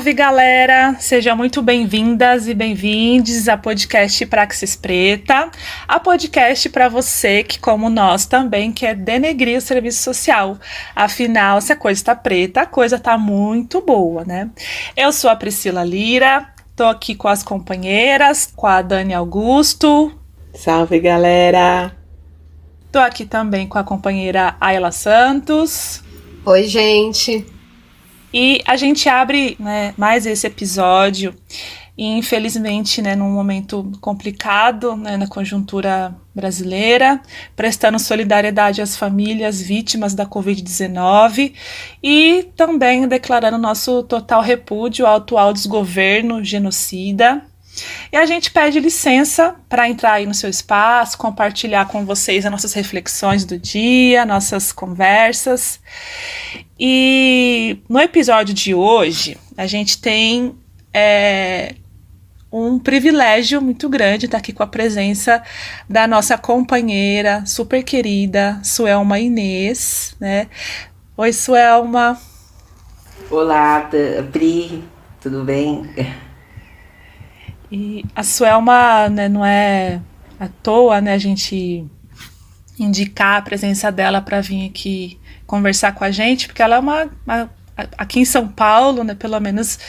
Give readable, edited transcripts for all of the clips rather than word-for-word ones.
Salve, galera! Sejam muito bem-vindas e bem-vindes a podcast Praxis Preta, a podcast para você que, como nós, também quer denegrir o serviço social. Afinal, se a coisa está preta, a coisa está muito boa, né? Eu sou a Priscila Lira, tô aqui com as companheiras, com a Dani Augusto. Salve, galera! Tô aqui também com a companheira Ayla Santos. Oi, gente! E a gente abre, né, mais esse episódio e, infelizmente, né, num momento complicado, né, na conjuntura brasileira, prestando solidariedade às famílias vítimas da Covid-19 e também declarando nosso total repúdio ao atual desgoverno genocida. E a gente pede licença para entrar aí no seu espaço, compartilhar com vocês as nossas reflexões do dia, nossas conversas. E no episódio de hoje, a gente tem um privilégio muito grande estar aqui com a presença da nossa companheira super querida, Suelma Inês, né? Oi, Suelma. Olá, Pri, tudo bem? E a Suelma, né, não é à toa, né, a gente indicar a presença dela para vir aqui conversar com a gente, porque ela é aqui em São Paulo, né, pelo menos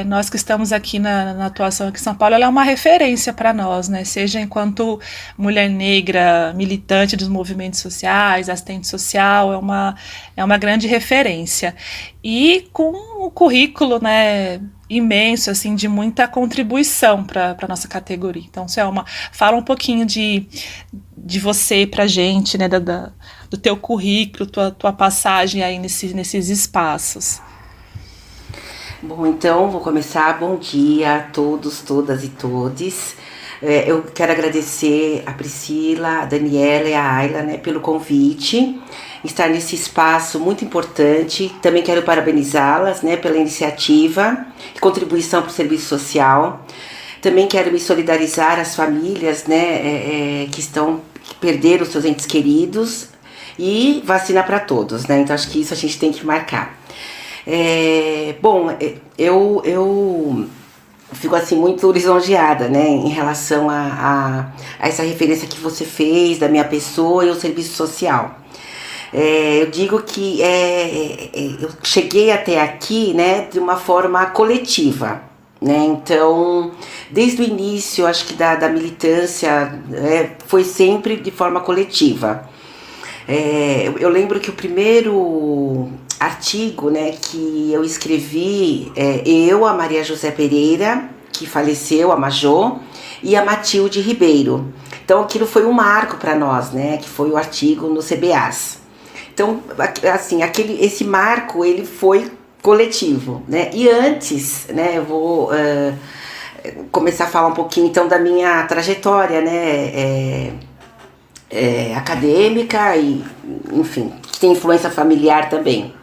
nós que estamos aqui na atuação aqui em São Paulo, ela é uma referência para nós, né, seja enquanto mulher negra, militante dos movimentos sociais, assistente social, é uma grande referência. E com um currículo, né, imenso, assim, de muita contribuição para a nossa categoria. Então, Selma, fala um pouquinho de você pra gente, né, do teu currículo, tua passagem aí nesses espaços. Bom, então, vou começar. Bom dia a todos, todas e todes. Eu quero agradecer a Priscila, a Daniela e a Ayla, né, pelo convite, estar nesse espaço muito importante. Também quero parabenizá-las, né, pela iniciativa e contribuição para o serviço social. Também quero me solidarizar às famílias, né, que perderam seus entes queridos, e vacina para todos, né? Então acho que isso a gente tem que marcar. Bom, eu fico assim muito lisonjeada, né, em relação a essa referência que você fez da minha pessoa e o serviço social. Eu digo que eu cheguei até aqui, né, de uma forma coletiva, né? Então, desde o início, acho que da militância, foi sempre de forma coletiva. Eu lembro que o primeiro artigo, né, que eu escrevi, a Maria José Pereira, que faleceu, a Majô, e a Matilde Ribeiro. Então, aquilo foi um marco para nós, né, que foi o artigo no CBAs. Então, assim, esse marco, ele foi coletivo, né? E antes, né, eu vou começar a falar um pouquinho, então, da minha trajetória, né, acadêmica e, enfim, que tem influência familiar também.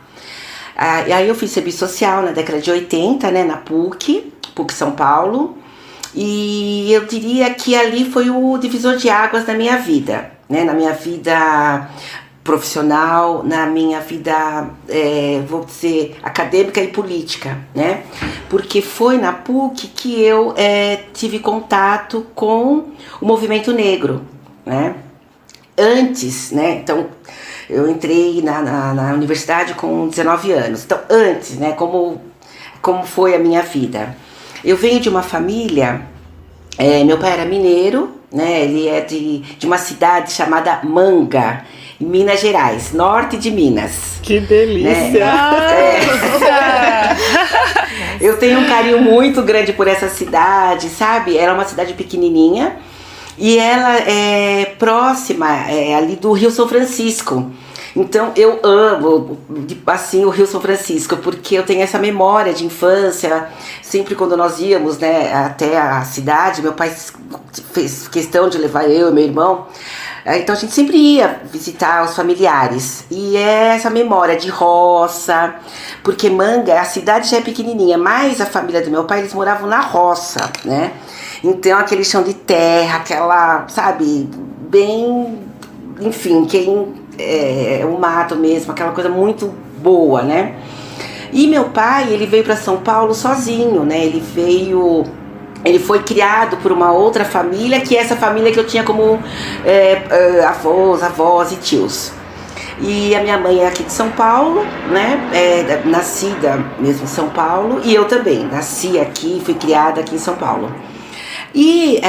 E aí eu fiz serviço social na década de 80, né, na PUC São Paulo, e eu diria que ali foi o divisor de águas da minha vida, né, na minha vida profissional, na minha vida, vou dizer, acadêmica e política, né? Porque foi na PUC que eu tive contato com o movimento negro, né? Antes, né? Então, eu entrei na universidade com 19 anos. Então, antes, né? Como foi a minha vida? Eu venho de uma família, meu pai era mineiro, né? Ele é de uma cidade chamada Manga, em Minas Gerais, norte de Minas. Que delícia! Né? Eu tenho um carinho muito grande por essa cidade, sabe? Ela é uma cidade pequenininha e ela é próxima ali do Rio São Francisco. Então eu amo, assim, o Rio São Francisco, porque eu tenho essa memória de infância. Sempre quando nós íamos, né, até a cidade, meu pai fez questão de levar eu e meu irmão. Então a gente sempre ia visitar os familiares. E é essa memória de roça, porque Manga, a cidade já é pequenininha, mas a família do meu pai, eles moravam na roça, né? Então aquele chão de terra, aquela, sabe, bem, enfim, o mato mesmo, aquela coisa muito boa, né? E meu pai, ele veio para São Paulo sozinho, né? Ele foi criado por uma outra família, que é essa família que eu tinha como avós e tios. E a minha mãe é aqui de São Paulo, né? Nascida mesmo em São Paulo, e eu também nasci aqui, fui criada aqui em São Paulo. E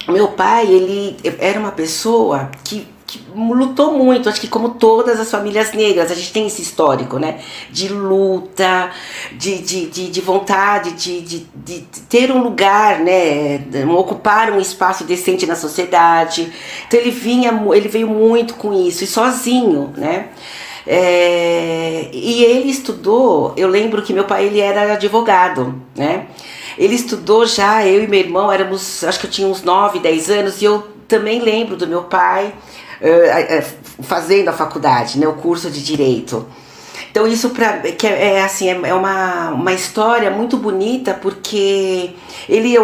meu pai, ele era uma pessoa que lutou muito, acho que como todas as famílias negras, a gente tem esse histórico, né? De luta, de vontade de ter um lugar, né? Ocupar um espaço decente na sociedade. Então ele veio muito com isso, e sozinho, né? E ele estudou, eu lembro que meu pai, ele era advogado, né? Ele estudou já, eu e meu irmão éramos, acho que eu tinha uns 9, 10 anos, e eu também lembro do meu pai fazendo a faculdade, né, o curso de Direito. Então isso é uma história muito bonita, porque ele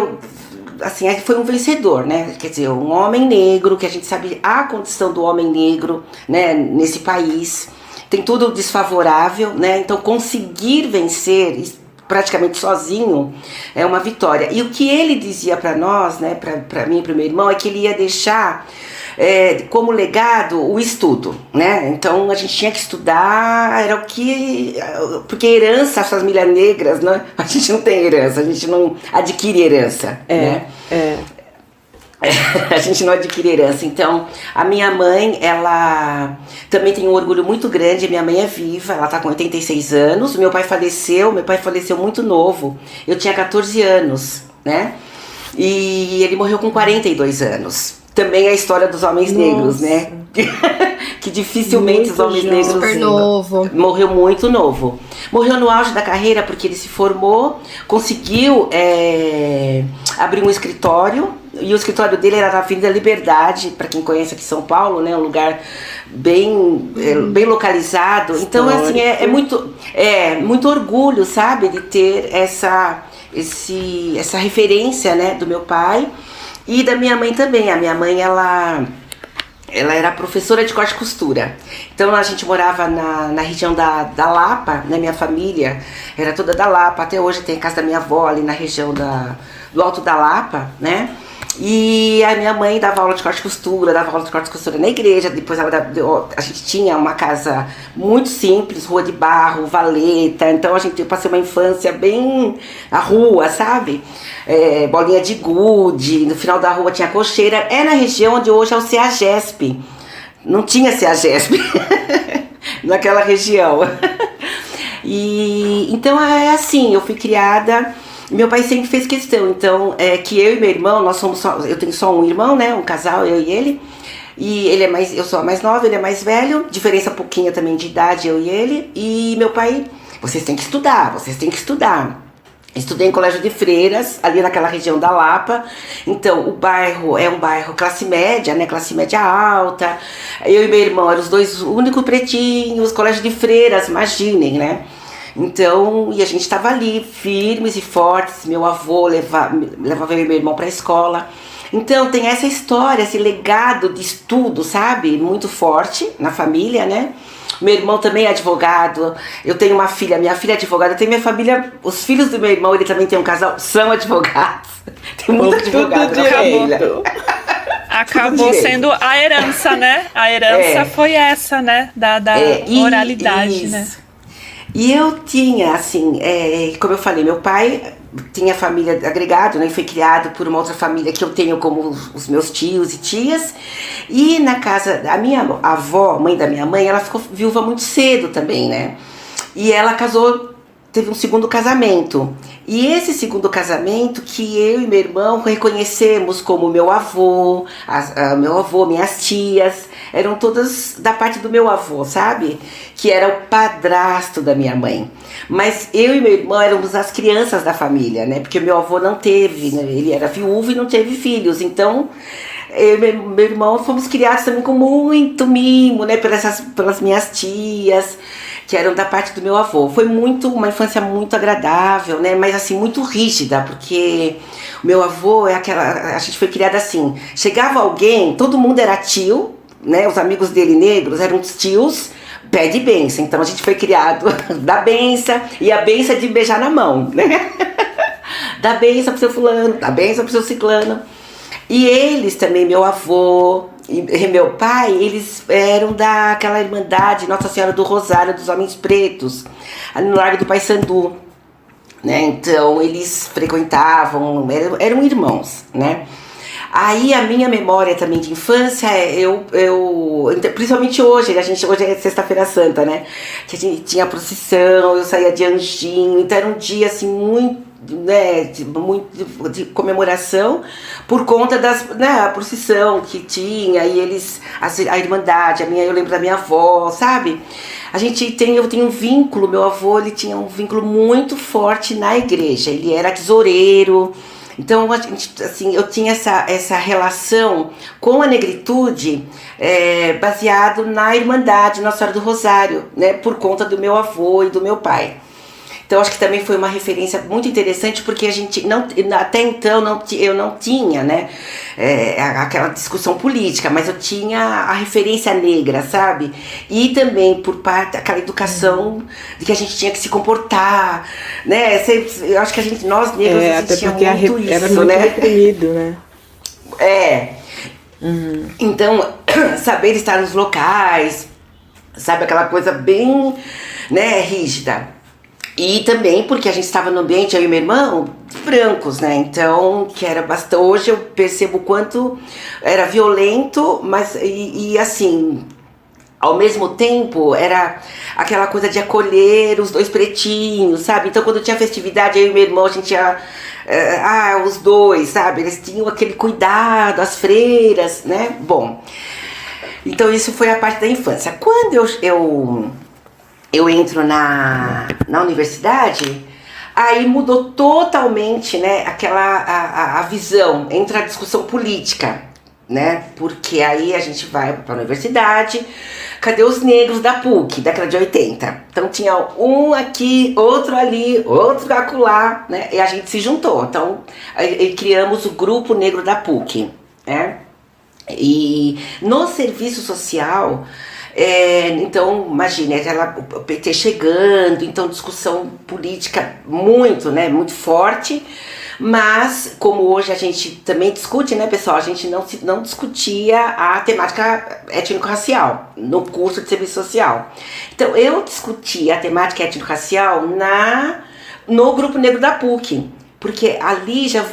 foi um vencedor, né? Quer dizer, um homem negro, que a gente sabe a condição do homem negro, né, nesse país, tem tudo desfavorável, né? Então conseguir vencer praticamente sozinho é uma vitória. E o que ele dizia para nós, né, para mim e para o meu irmão, é que ele ia deixar como legado o estudo, né? Então a gente tinha que estudar, porque herança, as famílias negras, né? A gente não tem herança, a gente não adquire herança, né? A gente não adquire herança. Então a minha mãe, ela também tem um orgulho muito grande. Minha mãe é viva, ela tá com 86 anos. Meu pai faleceu muito novo, eu tinha 14 anos, né? E ele morreu com 42 anos. Também a história dos homens negros, né? Que dificilmente os homens negros... Super novo. Morreu muito novo. Morreu no auge da carreira, porque ele se formou, conseguiu abrir um escritório, e o escritório dele era na Avenida Liberdade, para quem conhece aqui São Paulo, né? Um lugar bem localizado. Então, assim, é muito orgulho, sabe? De ter essa referência, né? Do meu pai. E da minha mãe também. A minha mãe, ela era professora de corte e costura. Então a gente morava na região da Lapa, né? Minha família era toda da Lapa. Até hoje tem a casa da minha avó ali na região do Alto da Lapa, né? E a minha mãe dava aula de corte e costura, na igreja. Depois a gente tinha uma casa muito simples, rua de barro, valeta. Então eu passei uma infância bem na rua, sabe? Bolinha de gude, no final da rua tinha cocheira. É na região onde hoje é o CEAGESP. Não tinha CEAGESP naquela região. E então assim, eu fui criada. Meu pai sempre fez questão, então, que eu e meu irmão, eu tenho só um irmão, né, um casal, eu e ele. E eu sou a mais nova, ele é mais velho, diferença pouquinha também de idade, eu e ele. E meu pai, vocês têm que estudar. Estudei em colégio de freiras, ali naquela região da Lapa. Então, o bairro é um bairro classe média, né? Classe média alta. Eu e meu irmão eram os dois únicos pretinhos, colégio de freiras, imaginem, né? Então, e a gente estava ali, firmes e fortes. Meu avô levava eu e meu irmão para a escola. Então, tem essa história, esse legado de estudo, sabe? Muito forte na família, né? Meu irmão também é advogado. Eu tenho uma filha, minha filha é advogada. Eu tenho minha família, os filhos do meu irmão, ele também tem um casal, são advogados. Tem muito advogado na família. Acabou sendo a herança, né? A herança foi essa, né? Da oralidade, né? E eu tinha, assim, como eu falei, meu pai tinha família agregado, né? Foi criado por uma outra família que eu tenho como os meus tios e tias. E na casa da minha avó, mãe da minha mãe, ela ficou viúva muito cedo também, né? E ela teve um segundo casamento. E esse segundo casamento que eu e meu irmão reconhecemos como meu avô, minhas tias, eram todas da parte do meu avô, sabe? Que era o padrasto da minha mãe. Mas eu e meu irmão éramos as crianças da família, né? Porque meu avô não teve, né? Ele era viúvo e não teve filhos. Então, eu e meu irmão fomos criados também com muito mimo, né? Pelas minhas tias, que eram da parte do meu avô. Foi uma infância muito agradável, né? Mas assim, muito rígida, porque o meu avô a gente foi criada assim, chegava alguém, todo mundo era tio, né? Os amigos dele negros eram os tios, pede bênção. Então a gente foi criado da bênção, e a bênção é de beijar na mão, né? Dá bênção pro seu fulano, dá bênção pro seu ciclano. E eles também, meu avô e meu pai, eles eram daquela irmandade Nossa Senhora do Rosário dos Homens Pretos, ali no Largo do Paissandu, né? Então eles frequentavam, eram irmãos, né? Aí a minha memória também de infância, principalmente hoje é sexta-feira santa, né? Que a gente tinha procissão, eu saía de anjinho, então era um dia assim muito, né, muito de comemoração por conta a procissão que tinha, e eles, a irmandade, eu lembro da minha avó, sabe? Eu tenho um vínculo, meu avô, ele tinha um vínculo muito forte na igreja, ele era tesoureiro. Então, eu tinha essa relação com a negritude baseado na Irmandade Nossa Senhora do Rosário, né, por conta do meu avô e do meu pai. Então, acho que também foi uma referência muito interessante, porque até então eu não tinha, né, aquela discussão política, mas eu tinha a referência negra, sabe? E também por parte daquela educação de que a gente tinha que se comportar, né? Eu acho que nós negros, a gente tinha muito isso, era muito, né, reprimido, né? Então, saber estar nos locais, sabe, aquela coisa bem, né, rígida. E também porque a gente estava no ambiente, eu e meu irmão, brancos, né? Então, que era bastante. Hoje eu percebo o quanto era violento, mas e assim, ao mesmo tempo, era aquela coisa de acolher os dois pretinhos, sabe? Então, quando tinha festividade, eu e meu irmão, a gente ia. Os dois, sabe? Eles tinham aquele cuidado, as freiras, né? Bom, então isso foi a parte da infância. Quando eu entro na universidade, aí mudou totalmente, né, a visão, entra a discussão política, né, porque aí a gente vai para a universidade, cadê os negros da PUC, década de 80? Então tinha um aqui, outro ali, outro acolá, né, e a gente se juntou, então aí criamos o Grupo Negro da PUC, né, e no serviço social. Então, imagine, o PT chegando, então discussão política muito, né, muito forte, mas como hoje a gente também discute, né, pessoal, a gente não discutia a temática étnico-racial no curso de serviço social. Então, eu discuti a temática étnico-racial no Grupo Negro da PUC, porque ali já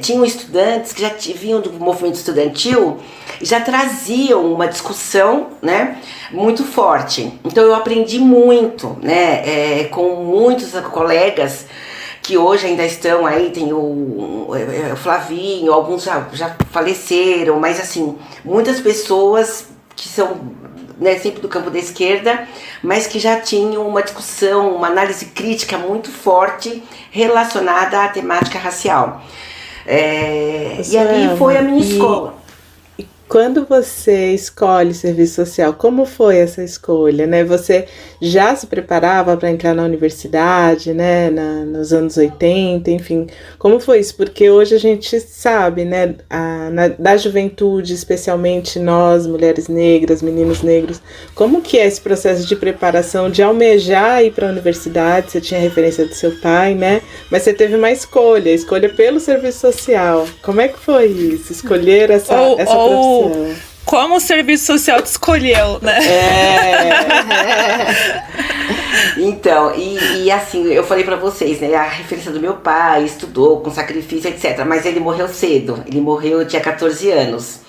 tinham estudantes que já vinham do movimento estudantil, já traziam uma discussão, né, muito forte. Então eu aprendi muito, né, com muitos colegas que hoje ainda estão aí, tem o Flavinho, alguns já faleceram, mas assim, muitas pessoas que são, né, sempre do campo da esquerda, mas que já tinham uma discussão, uma análise crítica muito forte relacionada à temática racial. E ali foi a minha escola. E quando você escolhe serviço social, como foi essa escolha, né? Você já se preparava para entrar na universidade, né? Nos anos 80, enfim, como foi isso? Porque hoje a gente sabe, né? Da juventude, especialmente nós, mulheres negras, meninos negros, como que é esse processo de preparação, de almejar ir para a universidade? Você tinha referência do seu pai, né? Mas você teve uma escolha pelo serviço social. Como é que foi isso? Escolher essa profissão? Como o serviço social te escolheu, né? Então, e assim, eu falei pra vocês, né? A referência do meu pai, estudou com sacrifício, etc. Mas ele morreu cedo. Ele morreu, eu tinha 14 anos.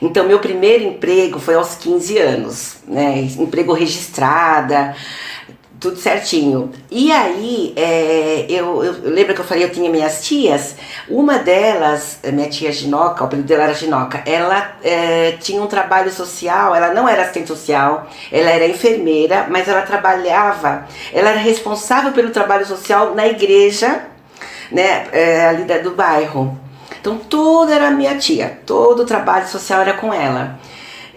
Então, meu primeiro emprego foi aos 15 anos, né? Emprego registrada, tudo certinho. E aí, eu lembro que eu falei, eu tinha minhas tias. Uma delas, minha tia Ginoca, o apelido dela era Ginoca, ela tinha um trabalho social, ela não era assistente social, ela era enfermeira, mas ela era responsável pelo trabalho social na igreja, né, ali do bairro. Então, tudo era minha tia, todo o trabalho social era com ela.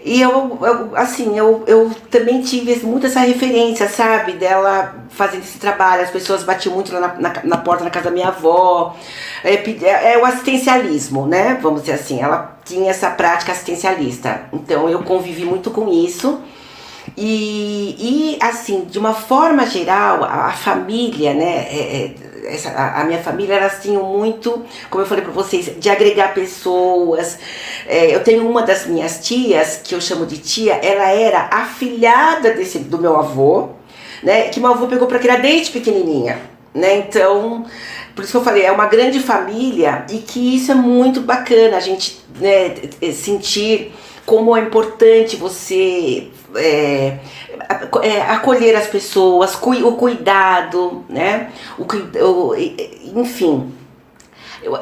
E eu também tive muito essa referência, sabe, dela fazendo esse trabalho. As pessoas batiam muito lá na porta da casa da minha avó. O assistencialismo, né, vamos dizer assim. Ela tinha essa prática assistencialista. Então eu convivi muito com isso. E assim, de uma forma geral, a família, né, a minha família era assim muito, como eu falei para vocês, de agregar pessoas. Eu tenho uma das minhas tias, que eu chamo de tia, ela era afilhada do meu avô, né, que meu avô pegou para criar desde pequenininha, né, então, por isso que eu falei, é uma grande família e que isso é muito bacana, a gente, né, sentir como é importante você acolher as pessoas, o cuidado, né? Enfim,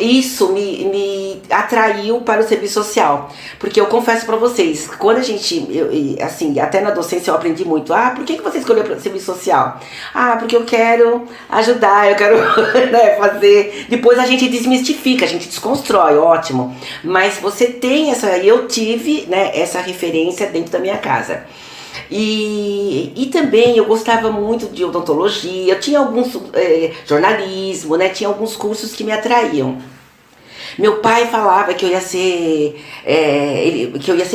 isso me atraiu para o serviço social, porque eu confesso para vocês, quando a gente, assim, até na docência eu aprendi muito. Por que você escolheu o serviço social? Porque eu quero ajudar, eu quero né, fazer. Depois a gente desmistifica, a gente desconstrói, ótimo. Mas você tem eu tive, né, essa referência dentro da minha casa. E também eu gostava muito de odontologia, eu tinha alguns jornalismo, né? Tinha alguns cursos que me atraíam. Meu pai falava que eu ia ser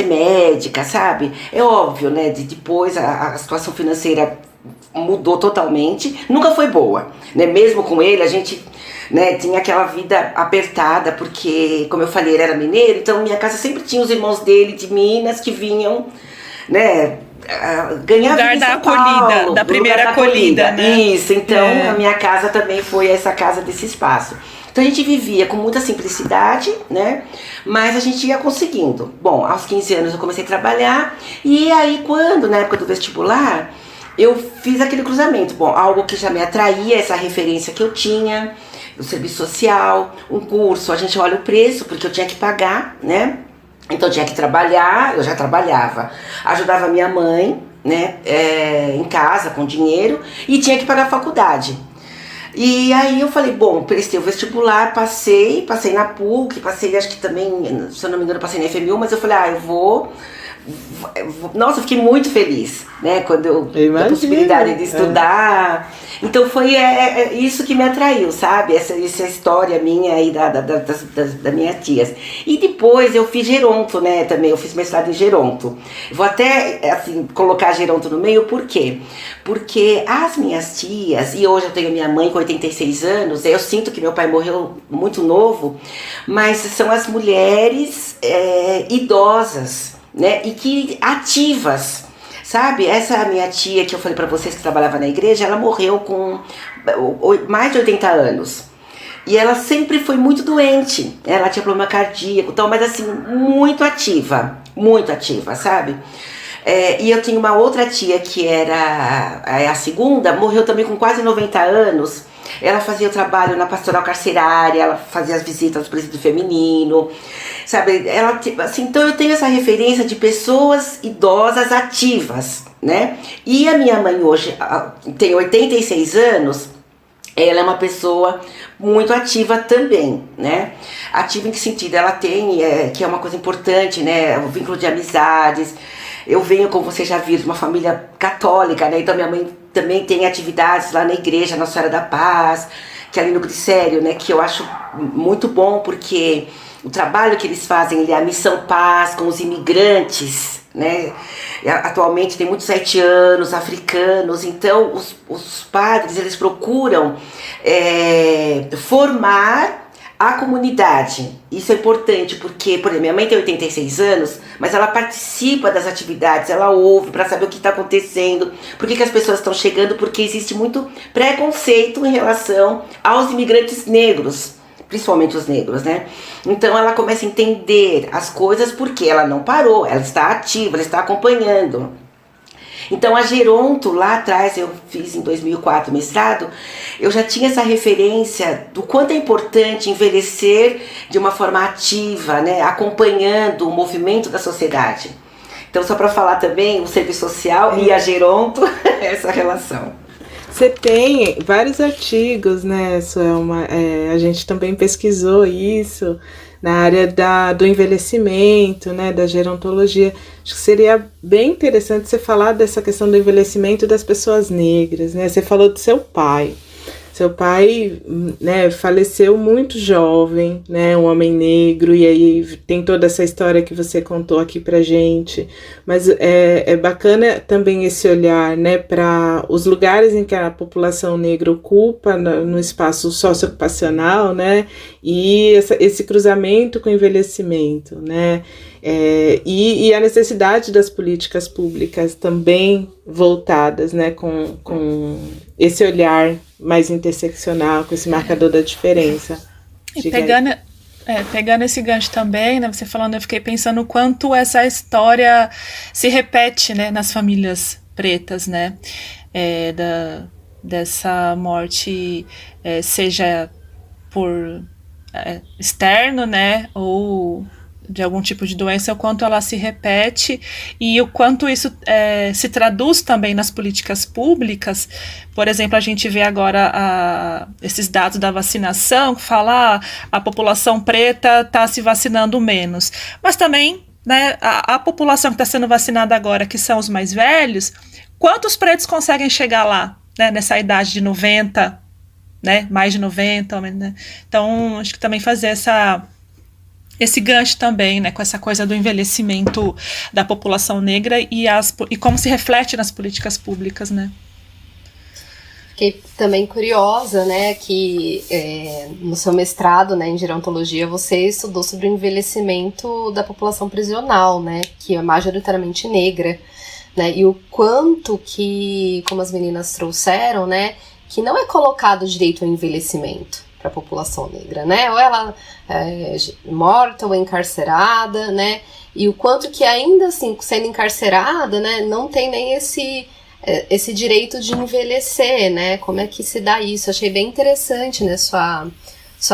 médica, sabe? É óbvio, né? Depois a situação financeira mudou totalmente, nunca foi boa, né? Mesmo com ele a gente, né, tinha aquela vida apertada, porque, como eu falei, ele era mineiro, então minha casa sempre tinha os irmãos dele de Minas que vinham, né, ganhar lugar da acolhida, da primeira acolhida, né? Isso, então a minha casa também foi essa casa desse espaço. Então a gente vivia com muita simplicidade, né? Mas a gente ia conseguindo. Bom, aos 15 anos eu comecei a trabalhar, e aí quando, na época do vestibular, eu fiz aquele cruzamento. Bom, algo que já me atraía, essa referência que eu tinha, o serviço social, um curso, a gente olha o preço, porque eu tinha que pagar, né? Então eu tinha que trabalhar, eu já trabalhava, ajudava minha mãe, né, em casa com dinheiro, e tinha que pagar a faculdade. E aí eu falei, bom, prestei o vestibular, passei na PUC, passei, acho que também, se eu não me engano, passei na FMU, mas eu falei, eu vou. Nossa, eu fiquei muito feliz, né, quando eu tive a possibilidade de estudar. Então foi isso que me atraiu, sabe? Essa história minha aí das minhas tias. E depois eu fiz geronto, né, também, eu fiz mestrado em geronto. Vou até, assim, colocar geronto no meio, por quê? Porque as minhas tias, e hoje eu tenho minha mãe com 86 anos, eu sinto que meu pai morreu muito novo, mas são as mulheres idosas, né, e que ativas, sabe? Essa minha tia que eu falei pra vocês que trabalhava na igreja, ela morreu com mais de 80 anos. E ela sempre foi muito doente, ela tinha problema cardíaco, então, mas assim, muito ativa, sabe? E eu tinha uma outra tia que era a segunda, morreu também com quase 90 anos. Ela fazia o trabalho na pastoral carcerária, ela fazia as visitas ao presídio feminino, sabe? Ela, assim, então eu tenho essa referência de pessoas idosas ativas, né? E a minha mãe hoje tem 86 anos, ela é uma pessoa muito ativa também, né? Ativa em que sentido? Ela tem, que é uma coisa importante, né? O vínculo de amizades. Eu venho, como vocês já viram, de uma família católica, né? Então minha mãe também tem atividades lá na igreja, Nossa Senhora da Paz, que é ali no Glicério, né? Que eu acho muito bom, porque o trabalho que eles fazem é a Missão Paz com os imigrantes, né? Atualmente tem muitos haitianos, africanos, então os padres, eles procuram formar a comunidade. Isso é importante porque, por exemplo, minha mãe tem 86 anos, mas ela participa das atividades, ela ouve para saber o que está acontecendo, por que as pessoas estão chegando, porque existe muito preconceito em relação aos imigrantes negros, principalmente os negros, né? Então ela começa a entender as coisas porque ela não parou, ela está ativa, ela está acompanhando. Então a geronto, lá atrás, eu fiz em 2004 mestrado, eu já tinha essa referência do quanto é importante envelhecer de uma forma ativa, né, acompanhando o movimento da sociedade. Então, só para falar também, o serviço social e a geronto, essa relação. Você tem vários artigos, né, Suelma? A gente também pesquisou isso na área do envelhecimento, né, da gerontologia. Acho que seria bem interessante você falar dessa questão do envelhecimento das pessoas negras, né? Você falou do seu pai, Seu pai, né, faleceu muito jovem, né, um homem negro, e aí tem toda essa história que você contou aqui pra gente, mas é bacana também esse olhar, né, para os lugares em que a população negra ocupa no espaço socioocupacional, né, e esse cruzamento com o envelhecimento, né, e a necessidade das políticas públicas também voltadas, né, com esse olhar mais interseccional, com esse marcador da diferença. E pegando esse gancho também, né, você falando, eu fiquei pensando o quanto essa história se repete, né, nas famílias pretas, né, dessa morte, seja por externo, né, ou de algum tipo de doença, o quanto ela se repete e o quanto isso se traduz também nas políticas públicas. Por exemplo, a gente vê agora esses dados da vacinação, que fala a população preta está se vacinando menos. Mas também, né, a população que está sendo vacinada agora, que são os mais velhos, quantos pretos conseguem chegar lá, né, nessa idade de 90, né, mais de 90, né? Então, acho que também fazer esse gancho também, né, com essa coisa do envelhecimento da população negra e como se reflete nas políticas públicas, né? Fiquei também curiosa, né, que no seu mestrado, né, em gerontologia, você estudou sobre o envelhecimento da população prisional, né, que é majoritariamente negra, né, e o quanto que, como as meninas trouxeram, né, que não é colocado direito ao envelhecimento para a população negra, né? Ou ela é morta ou encarcerada, né? E o quanto que ainda assim, sendo encarcerada, né, não tem nem esse direito de envelhecer, né? Como é que se dá isso? Eu achei bem interessante, né, sua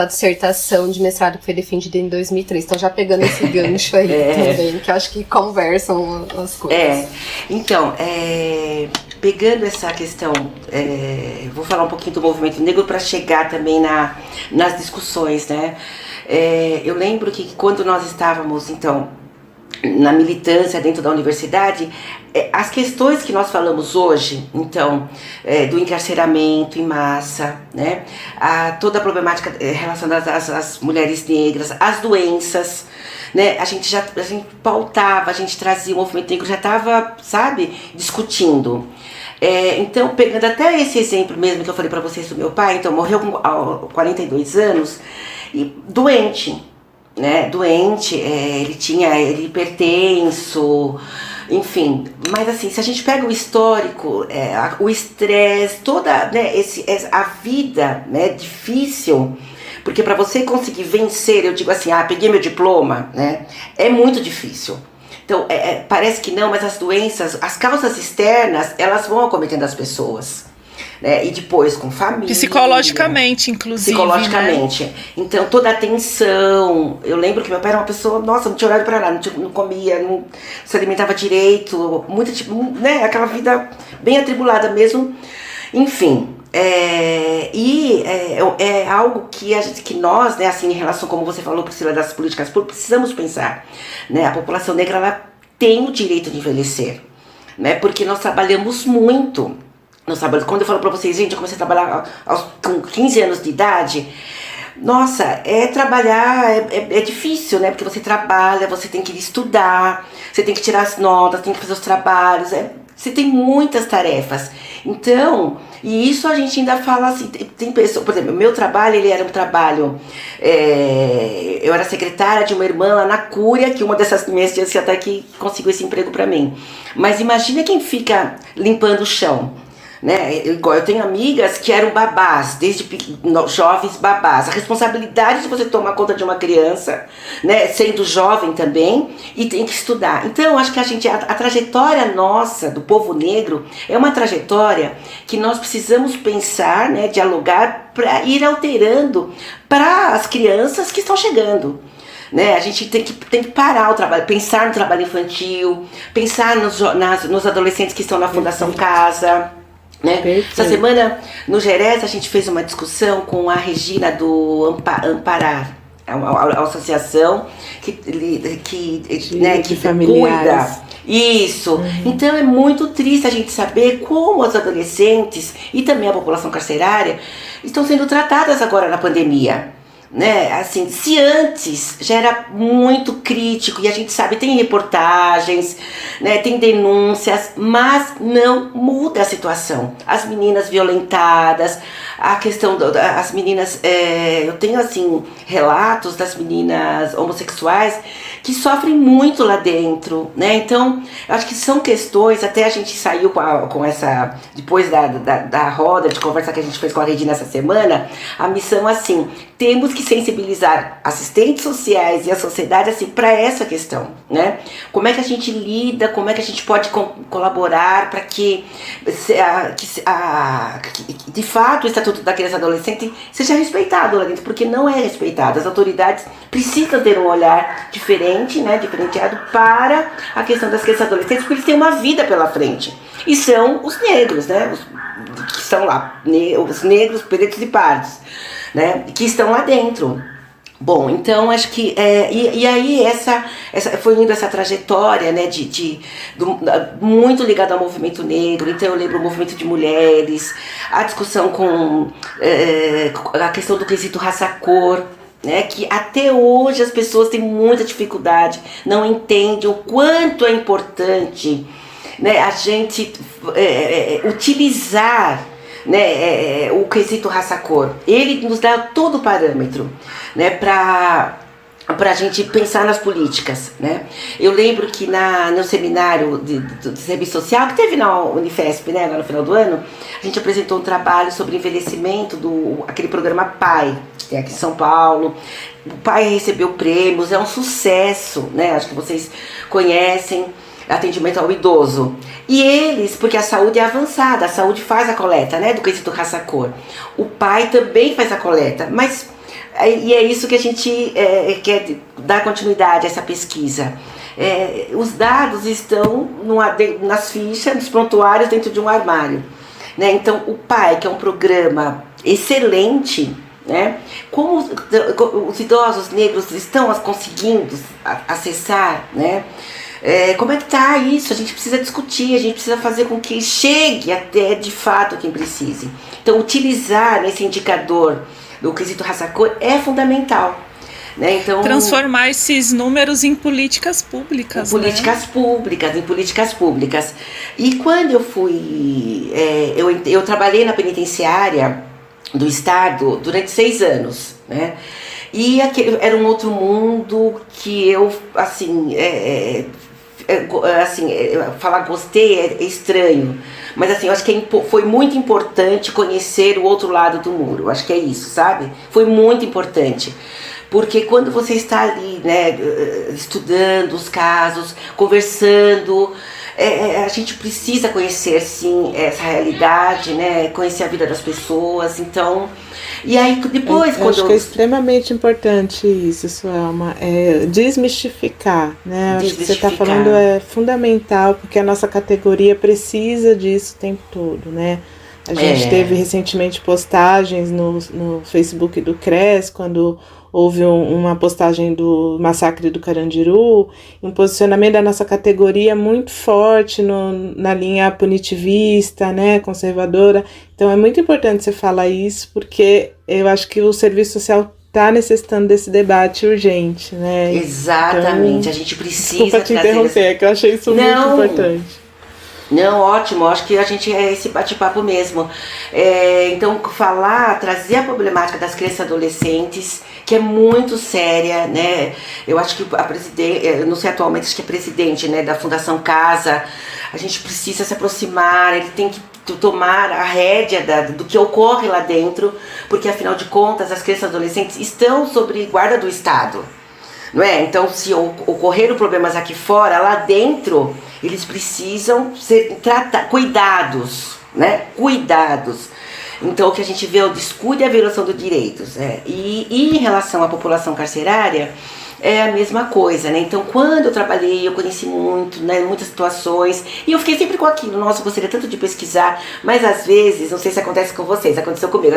dissertação de mestrado que foi defendida em 2003. Então, já pegando esse gancho aí também, que eu acho que conversam as coisas. Então, pegando essa questão, vou falar um pouquinho do movimento negro para chegar também nas discussões, né? Eu lembro que quando nós estávamos, então, na militância dentro da universidade, as questões que nós falamos hoje, então, do encarceramento em massa, né, toda a problemática relacionada às mulheres negras, as doenças, né, a gente pautava, a gente trazia, o movimento negro já estava, sabe, discutindo. Então, pegando até esse exemplo mesmo que eu falei para vocês do meu pai, então, morreu com 42 anos, e doente, né, ele tinha hipertenso, enfim, mas assim, se a gente pega o histórico, o estresse, toda, né, a vida, né, difícil, porque para você conseguir vencer, eu digo assim, peguei meu diploma, né, é muito difícil. Então, parece que não, mas as doenças, as causas externas, elas vão acometendo as pessoas. Né? E depois com família. Psicologicamente, inclusive. Psicologicamente. Né? Então, toda a tensão. Eu lembro que meu pai era uma pessoa, nossa, não tinha horário pra nada, não comia, não se alimentava direito, muito, né? Aquela vida bem atribulada mesmo. Enfim. É algo que nós, né, assim, em relação, como você falou, Priscila, das políticas públicas, precisamos pensar. Né? A população negra, ela tem o direito de envelhecer. Né? Porque nós trabalhamos muito. Quando eu falo pra vocês, gente, eu comecei a trabalhar com 15 anos de idade. Nossa, trabalhar é difícil, né? Porque você trabalha, você tem que estudar, você tem que tirar as notas, tem que fazer os trabalhos, você tem muitas tarefas. Então, e isso a gente ainda fala assim, tem pessoas, por exemplo, o meu trabalho, ele era um trabalho, eu era secretária de uma irmã lá na Cúria, que uma dessas minhas tias até que conseguiu esse emprego pra mim. Mas imagina quem fica limpando o chão. Né? Eu tenho amigas que eram babás, desde jovens babás. A responsabilidade de você tomar conta de uma criança, né, sendo jovem também, e tem que estudar. Então, acho que a trajetória nossa, do povo negro, é uma trajetória que nós precisamos pensar, né, dialogar, para ir alterando para as crianças que estão chegando. Né? A gente tem que parar o trabalho, pensar no trabalho infantil, pensar nos adolescentes que estão na Fundação Casa. Né? Essa semana no Gerés a gente fez uma discussão com a Regina do Amparar, a associação que cuida Isso. Então é muito triste a gente saber como os adolescentes e também a população carcerária estão sendo tratadas agora na pandemia. Né? Assim, se antes já era muito crítico, e a gente sabe, tem reportagens, né, tem denúncias, mas não muda a situação. As meninas violentadas, a questão das meninas, eu tenho assim relatos das meninas homossexuais que sofrem muito lá dentro, né? Então, eu acho que são questões, até a gente saiu com essa, depois da roda de conversa que a gente fez com a Redi nessa semana, a missão assim, temos que sensibilizar assistentes sociais e a sociedade assim, para essa questão, né? Como é que a gente lida, como é que a gente pode colaborar para que de fato o Estatuto da Criança e Adolescente seja respeitado lá dentro, porque não é respeitado. As autoridades precisam ter um olhar diferente, né, diferenciado para a questão das crianças e adolescentes, porque eles têm uma vida pela frente. E são os negros, né, que estão lá, os negros, pretos e pardos, né, que estão lá dentro. Bom, então acho que e aí essa foi indo essa trajetória, né, muito ligada ao movimento negro. Então eu lembro o movimento de mulheres, a discussão com a questão do quesito raça-cor, né, que até hoje as pessoas têm muita dificuldade, não entendem o quanto é importante, né, a gente utilizar, né, o quesito raça-cor. Ele nos dá todo o parâmetro, né, para a gente pensar nas políticas, né. Eu lembro que no seminário de serviço social, que teve na Unifesp, né, lá no final do ano, a gente apresentou um trabalho sobre envelhecimento aquele programa PAI, que tem aqui em São Paulo. O PAI recebeu prêmios, é um sucesso, né, acho que vocês conhecem, atendimento ao idoso. E eles, porque a saúde é avançada, a saúde faz a coleta, né, do quesito raça-cor. O PAI também faz a coleta, mas e é isso que a gente quer dar continuidade a essa pesquisa. Os dados estão nas fichas, nos prontuários, dentro de um armário, né? Então o PAI, que é um programa excelente, né? Como os idosos negros estão conseguindo acessar, né? Como é que está isso? A gente precisa discutir, a gente precisa fazer com que chegue até de fato quem precise. Então utilizar esse indicador do quesito raça-cor é fundamental, né? Então, transformar esses números em políticas públicas. Em políticas públicas. E quando eu fui, eu trabalhei na penitenciária do estado durante 6 anos, né? E era um outro mundo que eu, assim, falar gostei é estranho, mas assim, eu acho que foi muito importante conhecer o outro lado do muro. Eu acho que é isso, sabe? Foi muito importante, porque quando você está ali, né, estudando os casos, conversando, a gente precisa conhecer, sim, essa realidade, né, conhecer a vida das pessoas. Então, e aí depois eu acho que é extremamente importante isso, Suelma, desmistificar, né? Acho que você está falando é fundamental, porque a nossa categoria precisa disso o tempo todo, né? A gente teve recentemente postagens no Facebook do CRES, quando houve uma postagem do massacre do Carandiru, um posicionamento da nossa categoria muito forte na linha punitivista, né, conservadora. Então é muito importante você falar isso, porque eu acho que o serviço social está necessitando desse debate urgente, né? Exatamente, então, a gente precisa. Desculpa te interromper, que eu achei isso muito importante. Não, ótimo, acho que a gente esse bate-papo mesmo. Então, trazer a problemática das crianças e adolescentes, que é muito séria, né? Eu acho que a presidente, não sei atualmente, acho que é presidente, né, da Fundação Casa, a gente precisa se aproximar, ele tem que tomar a rédea do que ocorre lá dentro, porque afinal de contas as crianças e adolescentes estão sob guarda do Estado. Não é? Então, se ocorreram problemas aqui fora, lá dentro, eles precisam ser cuidados, né? Cuidados. Então, o que a gente vê é o descuido e a violação dos direitos. E em relação à população carcerária, é a mesma coisa, né? Então, quando eu trabalhei, eu conheci muito, né, muitas situações, e eu fiquei sempre com aquilo, nossa, eu gostaria tanto de pesquisar, mas às vezes, não sei se acontece com vocês, aconteceu comigo,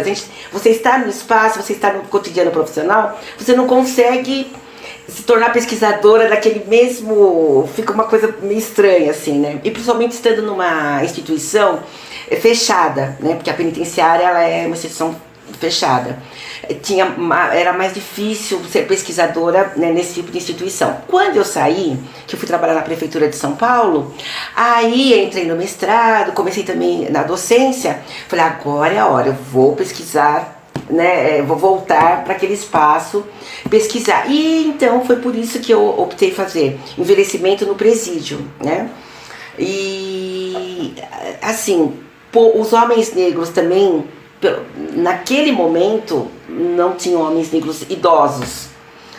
você está no espaço, você está no cotidiano profissional, você não consegue se tornar pesquisadora daquele mesmo... Fica uma coisa meio estranha, assim, né? E principalmente estando numa instituição fechada, né? Porque a penitenciária, ela é uma instituição fechada. Era mais difícil ser pesquisadora, né, nesse tipo de instituição. Quando eu saí, que eu fui trabalhar na Prefeitura de São Paulo, aí entrei no mestrado, comecei também na docência, falei, agora é a hora, eu vou pesquisar, né, vou voltar para aquele espaço, pesquisar. E então foi por isso que eu optei fazer envelhecimento no presídio, né? E assim, os homens negros também, naquele momento, não tinham homens negros idosos,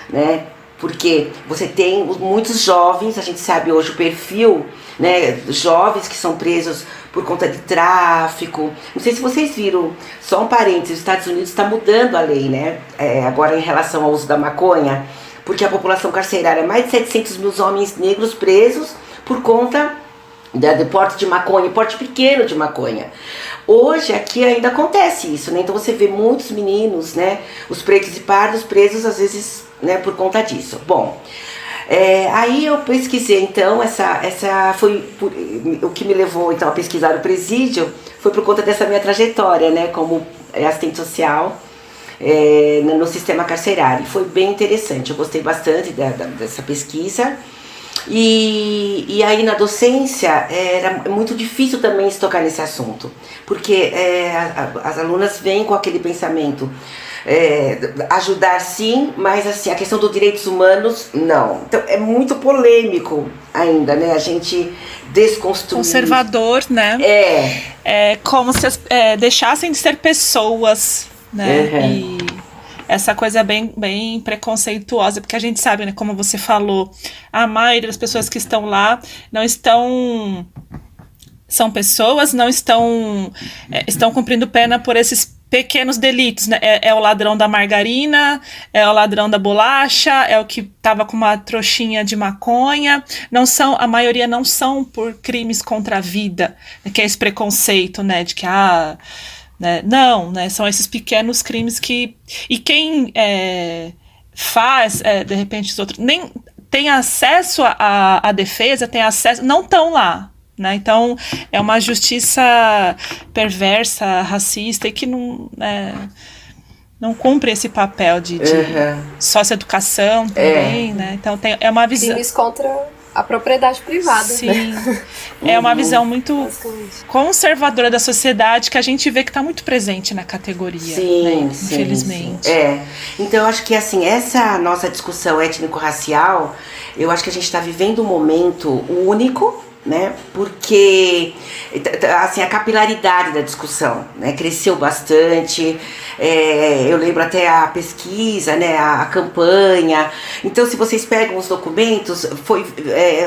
né? Porque você tem muitos jovens, a gente sabe hoje o perfil, né? Jovens que são presos por conta de tráfico. Não sei se vocês viram, só um parênteses, os Estados Unidos está mudando a lei, né? Agora em relação ao uso da maconha, porque a população carcerária, mais de 700 mil homens negros presos por conta de porte de maconha, porte pequeno de maconha. Hoje aqui ainda acontece isso, né? Então você vê muitos meninos, né? Os pretos e pardos presos às vezes, né? Por conta disso. Bom, aí eu pesquisei então, essa foi o que me levou então a pesquisar o presídio, foi por conta dessa minha trajetória, né? Como assistente social no sistema carcerário. Foi bem interessante, eu gostei bastante dessa pesquisa. E aí na docência era muito difícil também se tocar nesse assunto, porque as alunas vêm com aquele pensamento, ajudar sim, mas assim, a questão dos direitos humanos, não. Então é muito polêmico ainda, né, a gente desconstruir. Conservador, né? É como se deixassem de ser pessoas, né? Uhum. E essa coisa bem preconceituosa, porque a gente sabe, né, como você falou, a maioria das pessoas que estão lá não estão... São pessoas, não estão cumprindo pena por esses pequenos delitos, né? É o ladrão da margarina, é o ladrão da bolacha, é o que estava com uma trouxinha de maconha. A maioria não são por crimes contra a vida, que é esse preconceito, né, de que né? Não, né? São esses pequenos crimes que... E quem faz, de repente, os outros... Nem tem acesso à defesa, tem acesso... Não estão lá, né? Então, é uma justiça perversa, racista, e que não cumpre esse papel de socioeducação também, né? Então, é uma visão... Crimes contra a propriedade privada. Sim, né? É uma visão muito conservadora da sociedade que a gente vê que está muito presente na categoria, sim, né? Sim, infelizmente. Sim. Então eu acho que assim, essa nossa discussão étnico-racial, eu acho que a gente está vivendo um momento único, né? Porque assim, a capilaridade da discussão, né, cresceu bastante. Eu lembro até a pesquisa, né, a campanha. Então, se vocês pegam os documentos, foi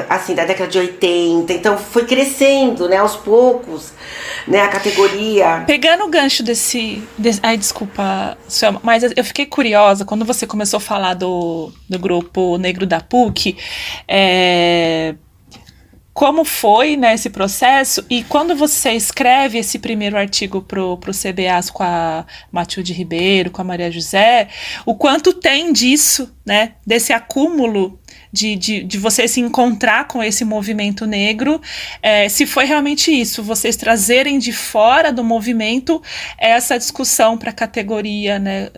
assim, da década de 80, então foi crescendo, né, aos poucos, né, a categoria. Pegando o gancho ai, desculpa, Suelma, mas eu fiquei curiosa quando você começou a falar do grupo negro da PUC. Como foi, né, esse processo, e quando você escreve esse primeiro artigo pro CBAs com a Matilde Ribeiro, com a Maria José, o quanto tem disso, né, desse acúmulo de você se encontrar com esse movimento negro, se foi realmente isso, vocês trazerem de fora do movimento essa discussão para a categoria, né,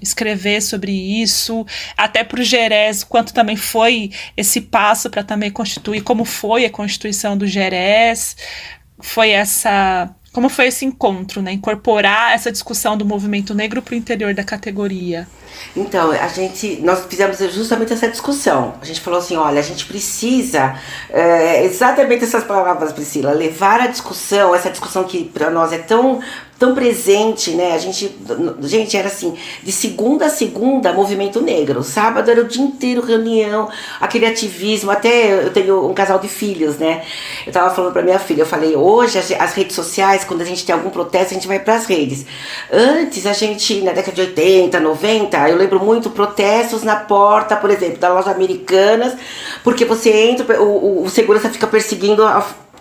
escrever sobre isso, até para o Gerés, quanto também foi esse passo para também constituir, como foi a constituição do Gerés, como foi esse encontro, né, incorporar essa discussão do movimento negro para o interior da categoria? Então, nós fizemos justamente essa discussão. A gente falou assim, olha, a gente precisa, exatamente essas palavras, Priscila, levar a discussão, essa discussão que para nós é tão presente, né? A gente era assim, de segunda a segunda, movimento negro. Sábado era o dia inteiro reunião, aquele ativismo. Até eu tenho um casal de filhos, né? Eu tava falando pra minha filha, eu falei, hoje as redes sociais, quando a gente tem algum protesto, a gente vai pras redes. Antes, a gente, na década de 80, 90, eu lembro muito protestos na porta, por exemplo, da loja Americanas, porque você entra, o segurança fica perseguindo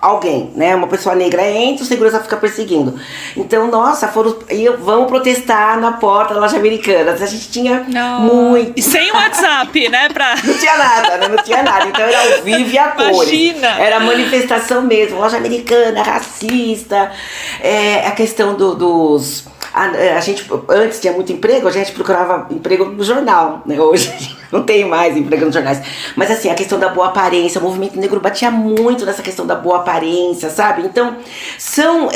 alguém, né? Uma pessoa negra entra, o segurança fica perseguindo. Então, nossa, vamos protestar na porta da loja Americana. A gente tinha muito... E sem WhatsApp, né? Não tinha nada, né? Não tinha nada. Então era ao vivo e a cores. Imagina! Era manifestação mesmo, loja americana, racista. A questão dos... A gente antes tinha muito emprego, a gente procurava emprego no jornal, né? Hoje não tem mais emprego nos jornais. Mas assim, a questão da boa aparência, o movimento negro batia muito nessa questão da boa aparência, sabe? Então, são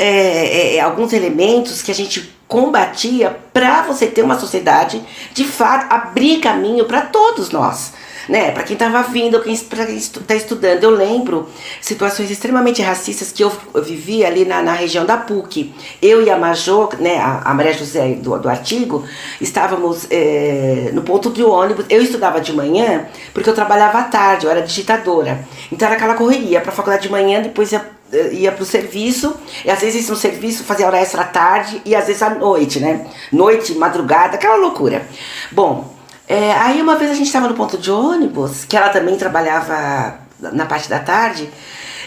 alguns elementos que a gente combatia para você ter uma sociedade, de fato, abrir caminho para todos nós. Né, para quem estava vindo, para quem está estudando. Eu lembro situações extremamente racistas que eu vivi ali na região da PUC. Eu e a Majô, né, a Maria José do artigo, estávamos no ponto de ônibus. Eu estudava de manhã porque eu trabalhava à tarde, eu era digitadora. Então era aquela correria para a faculdade de manhã, depois ia para o serviço, e às vezes no serviço fazia hora extra à tarde e às vezes à noite, né? Noite, madrugada, aquela loucura. Bom, aí uma vez a gente estava no ponto de ônibus, que ela também trabalhava na parte da tarde,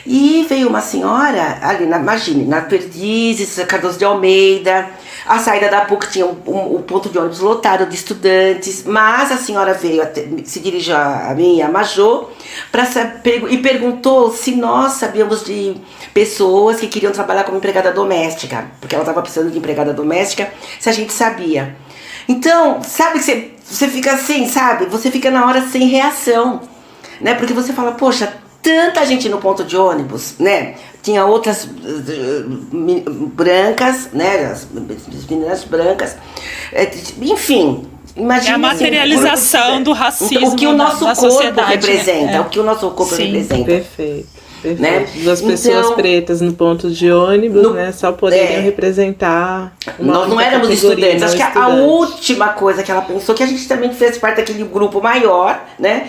e veio uma senhora ali, imagine, na Perdizes, Cardoso de Almeida, a saída da PUC tinha um ponto de ônibus lotado de estudantes, mas a senhora veio, se dirigiu a mim e a Majô, e perguntou se nós sabíamos de pessoas que queriam trabalhar como empregada doméstica, porque ela estava precisando de empregada doméstica, se a gente sabia. Então, sabe que você fica assim, sabe? Você fica na hora sem reação, né? Porque você fala, poxa, tanta gente no ponto de ônibus, né? Tinha outras brancas, né? As meninas brancas, enfim. Imagina, a materialização assim, do racismo o que o nosso corpo representa, né? O que o nosso corpo representa. Perfeito. Né? Duas pessoas pretas no ponto de ônibus, né? Só poderiam representar. Nós não éramos estudantes. Acho que a última coisa que ela pensou, que a gente também fez parte daquele grupo maior, né?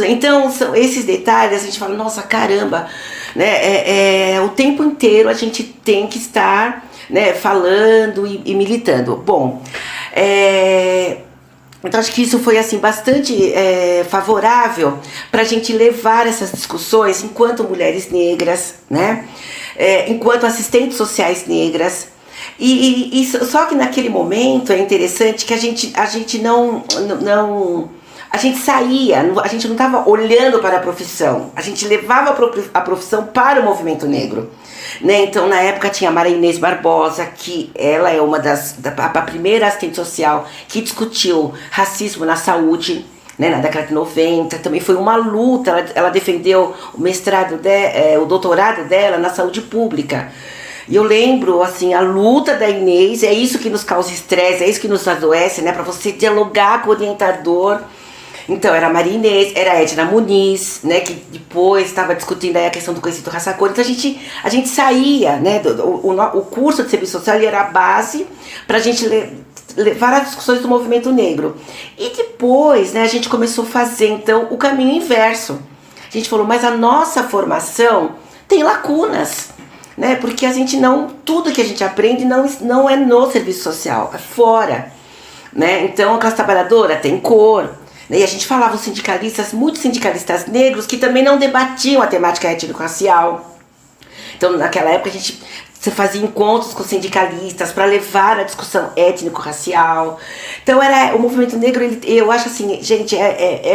Então, são esses detalhes, a gente fala, nossa, caramba, né? O tempo inteiro a gente tem que estar, né, falando e militando. Bom, então acho que isso foi assim bastante favorável para a gente levar essas discussões enquanto mulheres negras, né? Enquanto assistentes sociais negras. E só que naquele momento é interessante que a gente não a gente saía, a gente não estava olhando para a profissão, a gente levava a profissão para o movimento negro. Né? Então, na época tinha a Maria Inês Barbosa, que ela é a primeira assistente social que discutiu racismo na saúde, né, na década de 90. Também foi uma luta, ela defendeu o mestrado, o doutorado dela na saúde pública. E eu lembro, assim, a luta da Inês, é isso que nos causa estresse, é isso que nos adoece, né, para você dialogar com o orientador. Então, era a Maria Inês, era a Edna Muniz, né, que depois estava discutindo aí a questão do conhecimento raça-cor. Então, a gente saía, né, o curso de serviço social era a base para a gente levar as discussões do movimento negro. E depois, né, a gente começou a fazer, então, o caminho inverso. A gente falou, mas a nossa formação tem lacunas, né, porque tudo que a gente aprende não é no serviço social, é fora, né. Então, a classe trabalhadora tem cor. E a gente falava muitos sindicalistas negros que também não debatiam a temática étnico-racial. Então, naquela época, você fazia encontros com sindicalistas para levar a discussão étnico-racial. Então, o movimento negro, eu acho assim, gente,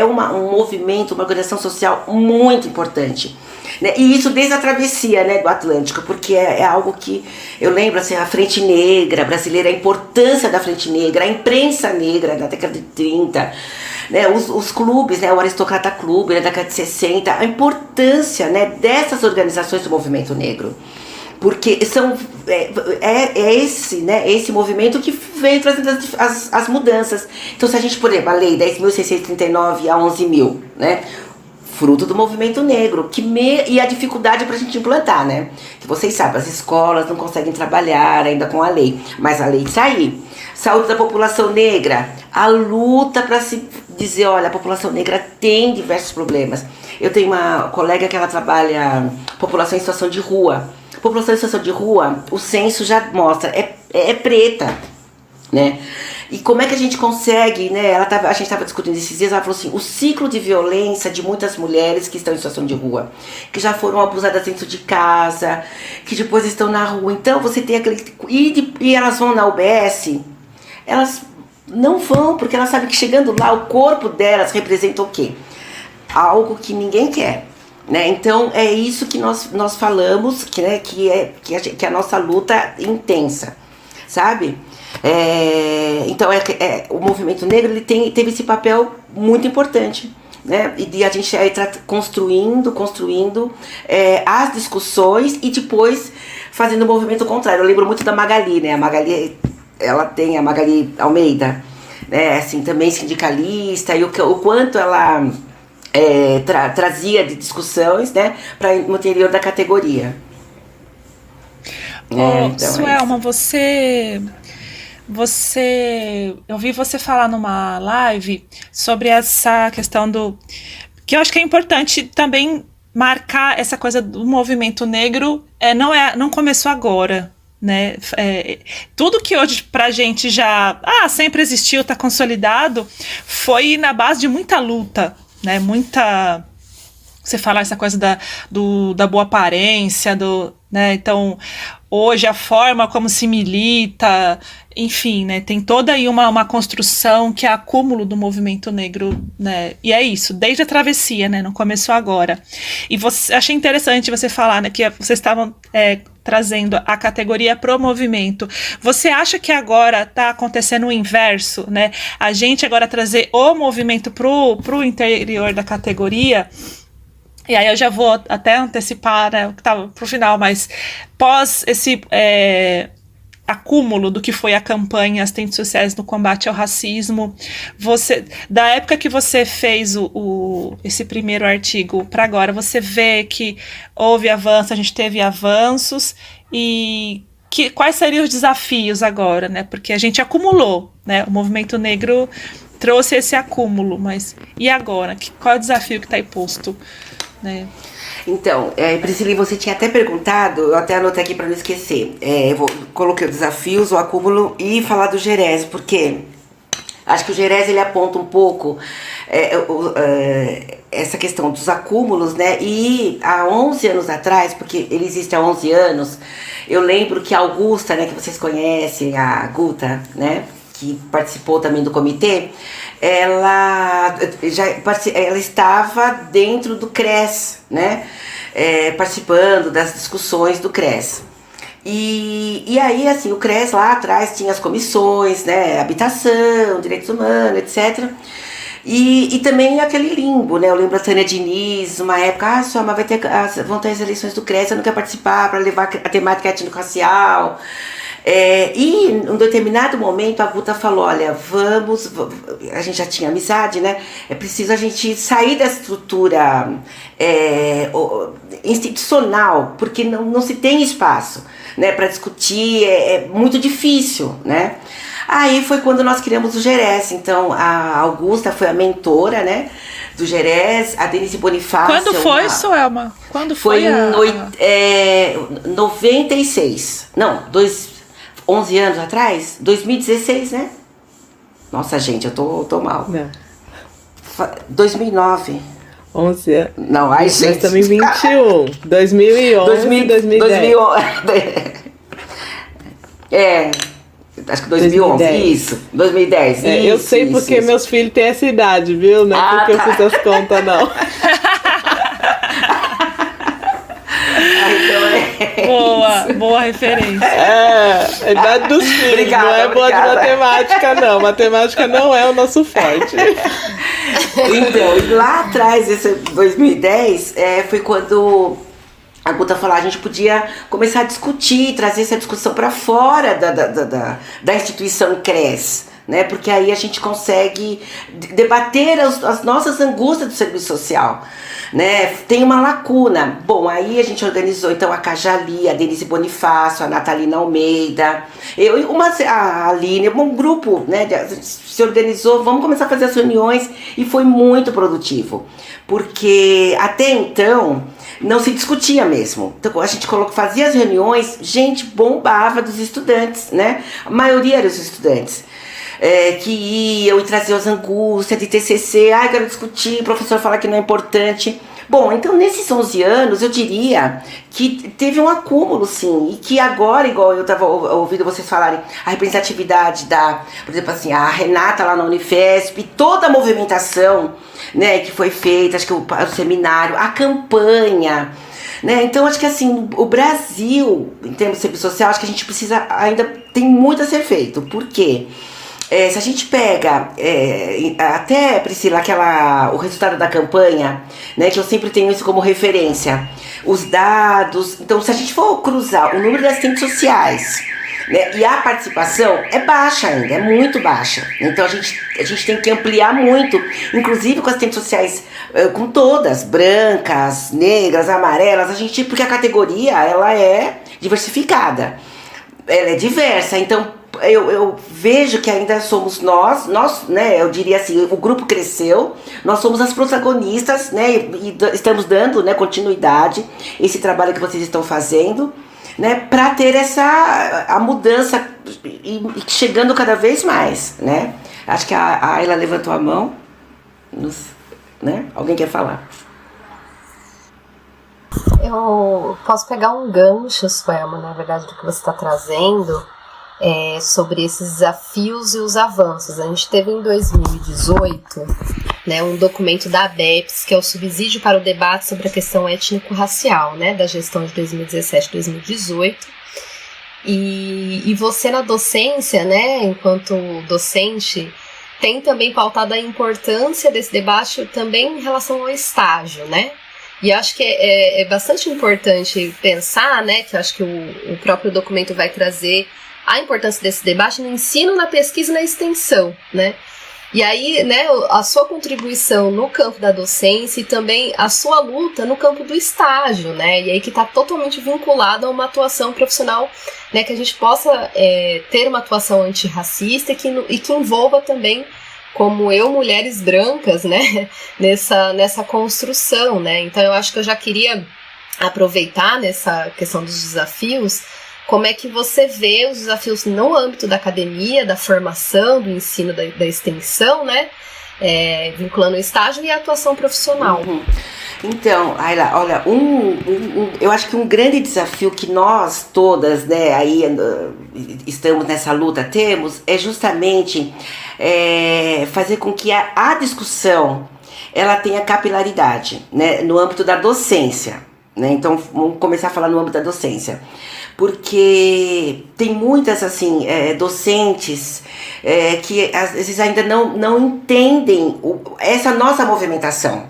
um movimento, uma organização social muito importante. Né? E isso desde a travessia, né, do Atlântico, porque é algo que eu lembro, assim, a Frente Negra brasileira, a importância da Frente Negra, a imprensa negra na década de 30, né, os clubes, né, o Aristocrata Clube na década de 60, a importância, né, dessas organizações do movimento negro. Porque esse movimento que veio trazendo as mudanças. Então, se a gente, por exemplo, a lei 10.639 a 11.000, né, fruto do movimento negro, e a dificuldade para a gente implantar, né? Que vocês sabem, as escolas não conseguem trabalhar ainda com a lei, mas a lei sair. Saúde da população negra, a luta para se dizer, olha, a população negra tem diversos problemas. Eu tenho uma colega que ela trabalha população em situação de rua. População em situação de rua, o censo já mostra, é preta, né? E como é que a gente consegue, né? A gente estava discutindo esses dias, ela falou assim, o ciclo de violência de muitas mulheres que estão em situação de rua, que já foram abusadas dentro de casa, que depois estão na rua. Então você tem aquele... E elas vão na UBS, elas não vão, porque elas sabem que chegando lá, o corpo delas representa o quê? Algo que ninguém quer. Né? Então é isso que nós falamos, que a nossa luta é intensa, sabe? Então o movimento negro ele teve esse papel muito importante, né? E de a gente construindo as discussões e depois fazendo o movimento contrário. Eu lembro muito da Magali, né? A Magali Almeida, né? Assim, também sindicalista, e o quanto ela trazia de discussões, né, para o interior da categoria. Então Suelma, eu vi você falar numa live sobre essa questão que eu acho que é importante também marcar essa coisa do movimento negro, não começou agora, né? Tudo que hoje pra gente já sempre existiu, tá consolidado, foi na base de muita luta, né? Você fala essa coisa da boa aparência, né? Então, hoje a forma como se milita, enfim, né? Tem toda aí uma construção que é acúmulo do movimento negro, né? E é isso, desde a travessia, né? Não começou agora. E achei interessante você falar, né, que vocês estavam trazendo a categoria pro movimento. Você acha que agora está acontecendo o inverso, né? A gente agora trazer o movimento pro interior da categoria. E aí eu já vou até antecipar, né, o que estava pro final, mas pós esse acúmulo do que foi a campanha Assistentes Sociais no Combate ao Racismo, da época que você fez esse primeiro artigo para agora, você vê que houve avanço, a gente teve avanços, e quais seriam os desafios agora, né? Porque a gente acumulou, né? O movimento negro trouxe esse acúmulo, mas e agora? Qual é o desafio que está aí posto, né? Então, Priscila, você tinha até perguntado, eu até anotei aqui para não esquecer, coloquei os desafios, o acúmulo e falar do Gerés, porque acho que o Gerés ele aponta um pouco essa questão dos acúmulos, né? E há 11 anos atrás, porque ele existe há 11 anos, eu lembro que a Augusta, né, que vocês conhecem, a Guta, né, que participou também do comitê, ela estava dentro do CRES, né? Participando das discussões do CRES. E aí, assim, o CRES lá atrás tinha as comissões, né? Habitação, direitos humanos, etc. E também aquele limbo, né? Eu lembro a Tânia Diniz, uma época, mas vão ter as eleições do CRES, eu não quero participar para levar a temática étnico-racial. E em um determinado momento a Guta falou, olha, a gente já tinha amizade, né? É preciso a gente sair da estrutura institucional, porque não se tem espaço, né, para discutir, é muito difícil, né? Aí foi quando nós criamos o Gerés. Então a Augusta foi a mentora, né, do Gerés, a Denise Bonifácio. Quando foi, Suelma? Quando foi? Em 96. Não, 11 anos atrás? 2016, né? Nossa, gente, eu tô mal. Não. 2009. 11 anos. Não, ai, gente. Nós estamos em 21. 2011, 2010. Acho que 2011. 2010. Isso, 2010. Eu sei porque meus filhos têm essa idade, viu? Não é porque eu fiz as contas, não. Boa referência. A idade dos filhos. Obrigada, não é boa de matemática, não. Matemática não é o nosso forte. Então, lá atrás, esse 2010, foi quando a Guta falou, a gente podia começar a discutir, trazer essa discussão para fora da instituição CRES, né? Porque aí a gente consegue debater as nossas angústias do serviço social, né? Tem uma lacuna. Bom, aí a gente organizou então a Cajali, a Denise Bonifácio, a Natalina Almeida, a Aline, um grupo, né? Se organizou, vamos começar a fazer as reuniões, e foi muito produtivo, porque até então não se discutia mesmo. Então a gente fazia as reuniões, gente bombava dos estudantes, né? A maioria era os estudantes. que iam e traziam as angústias de TCC, quero discutir, o professor fala que não é importante. Bom, então nesses 11 anos eu diria que teve um acúmulo, sim, e que agora, igual eu estava ouvindo vocês falarem, a representatividade por exemplo assim, a Renata lá na Unifesp, toda a movimentação, né, que foi feita, acho que o seminário, a campanha, né, então acho que assim, o Brasil, em termos de serviço social, acho que a gente precisa, ainda tem muito a ser feito. Por quê? Se a gente pega, até, Priscila, o resultado da campanha, né, que eu sempre tenho isso como referência, os dados, então se a gente for cruzar o número de assistentes sociais, né, e a participação é baixa ainda, é muito baixa, então a gente tem que ampliar muito, inclusive com assistentes sociais, com todas, brancas, negras, amarelas, porque a categoria, ela é diversificada, ela é diversa, então eu vejo que ainda somos nós, né, eu diria assim, o grupo cresceu, nós somos as protagonistas, né, e estamos dando, né, continuidade esse trabalho que vocês estão fazendo, né, para ter a mudança e chegando cada vez mais, né. Acho que a Ayla levantou a mão, né, alguém quer falar? Eu posso pegar um gancho, Suelma, na verdade, do que você está trazendo, sobre esses desafios e os avanços. A gente teve em 2018, né, um documento da ABEPS, que é o Subsídio para o Debate sobre a Questão Étnico-Racial, né, da gestão de 2017-2018. E você na docência, né, enquanto docente, tem também pautado a importância desse debate também em relação ao estágio, né? E acho que é bastante importante pensar, né, que eu acho que o próprio documento vai trazer a importância desse debate no ensino, na pesquisa e na extensão, né? E aí, né, a sua contribuição no campo da docência e também a sua luta no campo do estágio, né? E aí que está totalmente vinculada a uma atuação profissional, né, que a gente possa ter uma atuação antirracista e que envolva também, como eu, mulheres brancas, né, nessa construção, né? Então eu acho que eu já queria aproveitar nessa questão dos desafios. Como é que você vê os desafios no âmbito da academia, da formação, do ensino, da extensão, né? Vinculando o estágio e a atuação profissional. Uhum. Então, Ayla, olha, eu acho que um grande desafio que nós todas, né, aí estamos nessa luta, temos, é justamente fazer com que a discussão ela tenha capilaridade, né, no âmbito da docência, né? Então, vamos começar a falar no âmbito da docência. Porque tem muitas, assim, docentes que às vezes ainda não entendem essa nossa movimentação,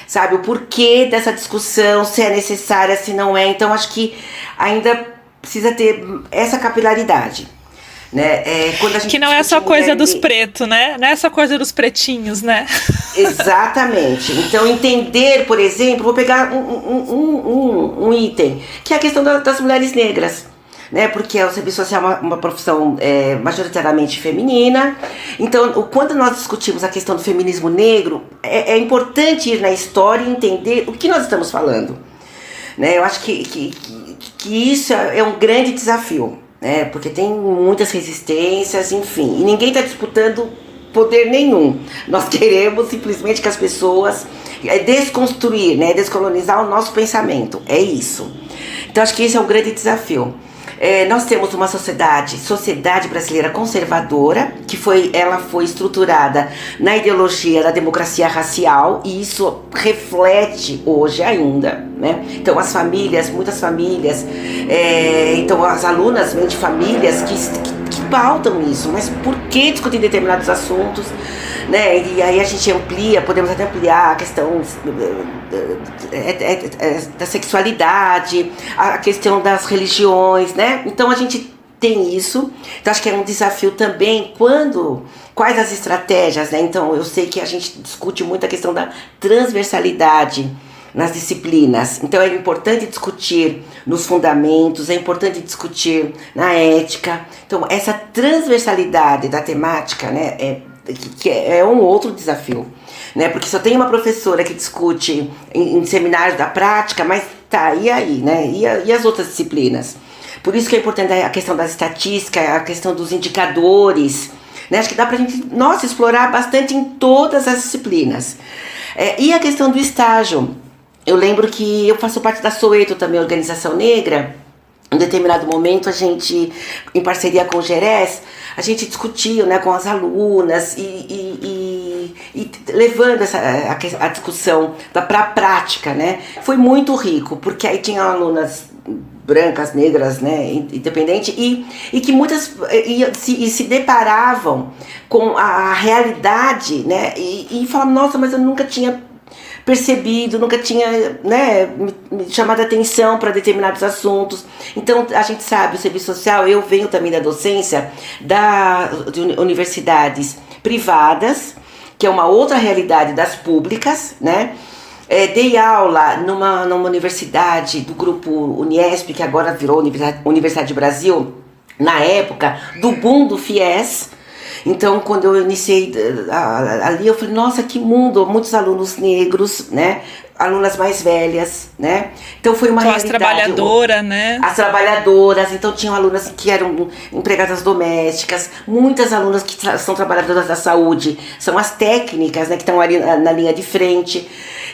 sabe? O porquê dessa discussão, se é necessária, se não é. Então, acho que ainda precisa ter essa capilaridade, né? Quando a gente que não é só coisa dos pretos, né? Não é só coisa dos pretinhos, né? Exatamente. Então, entender, por exemplo, vou pegar um item, que é a questão das mulheres negras, né? Porque o serviço social é uma profissão majoritariamente feminina. Então, quando nós discutimos a questão do feminismo negro, é importante ir na história e entender o que nós estamos falando, né? Eu acho que isso é um grande desafio, né? Porque tem muitas resistências, enfim, e ninguém está disputando poder nenhum. Nós queremos simplesmente que as pessoas desconstruir, né, descolonizar o nosso pensamento. É isso. Então acho que esse é um grande desafio. Nós temos uma sociedade brasileira conservadora, que ela foi estruturada na ideologia da democracia racial, e isso reflete hoje ainda, né? Então muitas famílias, então as alunas vêm de famílias que pautam isso, mas por que discutir determinados assuntos, né? E aí a gente podemos até ampliar a questão da sexualidade, a questão das religiões, né? Então a gente tem isso. Então acho que é um desafio também quais as estratégias, né? Então eu sei que a gente discute muito a questão da transversalidade nas disciplinas. Então é importante discutir nos fundamentos, é importante discutir na ética. Então essa transversalidade da temática, né, que é um outro desafio, né? Porque só tem uma professora que discute em seminários da prática, mas tá, e aí, né? E as outras disciplinas? Por isso que é importante a questão da estatística, a questão dos indicadores, né? Acho que dá pra gente, nossa, explorar bastante em todas as disciplinas. E a questão do estágio. Eu lembro que eu faço parte da Soweto também, Organização Negra. Em determinado momento, a gente, em parceria com o Gerés, a gente discutiu, né, com as alunas e levando a discussão para a prática, né? Foi muito rico, porque aí tinha alunas brancas, negras, né, independente, e que muitas se deparavam com a realidade, né, e falavam, nossa, mas eu nunca tinha percebido, nunca tinha, né, me chamado a atenção para determinados assuntos. Então, a gente sabe, o serviço social, eu venho também da docência de universidades privadas, que é uma outra realidade das públicas, né? Dei aula numa universidade do grupo Uniesp, que agora virou Universidade do Brasil, na época do boom do FIES. Então, quando eu iniciei ali, eu falei, nossa, que mundo, muitos alunos negros, né? Alunas mais velhas, né? Então foi uma realidade. As trabalhadoras, né? As trabalhadoras, então tinham alunas que eram empregadas domésticas, muitas alunas que são trabalhadoras da saúde, são as técnicas, né, que estão ali na linha de frente.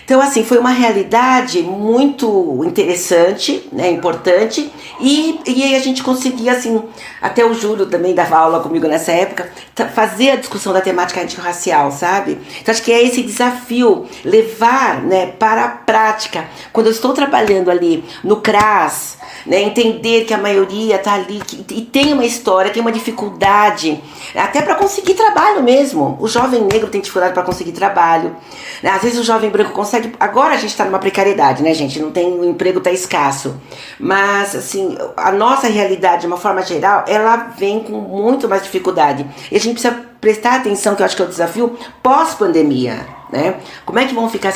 Então, assim, foi uma realidade muito interessante, né, importante, e aí a gente conseguia, assim, até o Júlio também dava aula comigo nessa época, fazer a discussão da temática antirracial, sabe? Então, acho que é esse desafio, levar, né, para a prática. Quando eu estou trabalhando ali no CRAS, né, entender que a maioria está ali e tem uma história, tem uma dificuldade, até para conseguir trabalho mesmo. O jovem negro tem dificuldade para conseguir trabalho, né? Às vezes o jovem branco consegue. Agora a gente está numa precariedade, né, gente? Não tem, o emprego está escasso. Mas, assim, a nossa realidade, de uma forma geral, ela vem com muito mais dificuldade. E a gente precisa prestar atenção, que eu acho que é o desafio pós-pandemia, né? Como é que vão ficar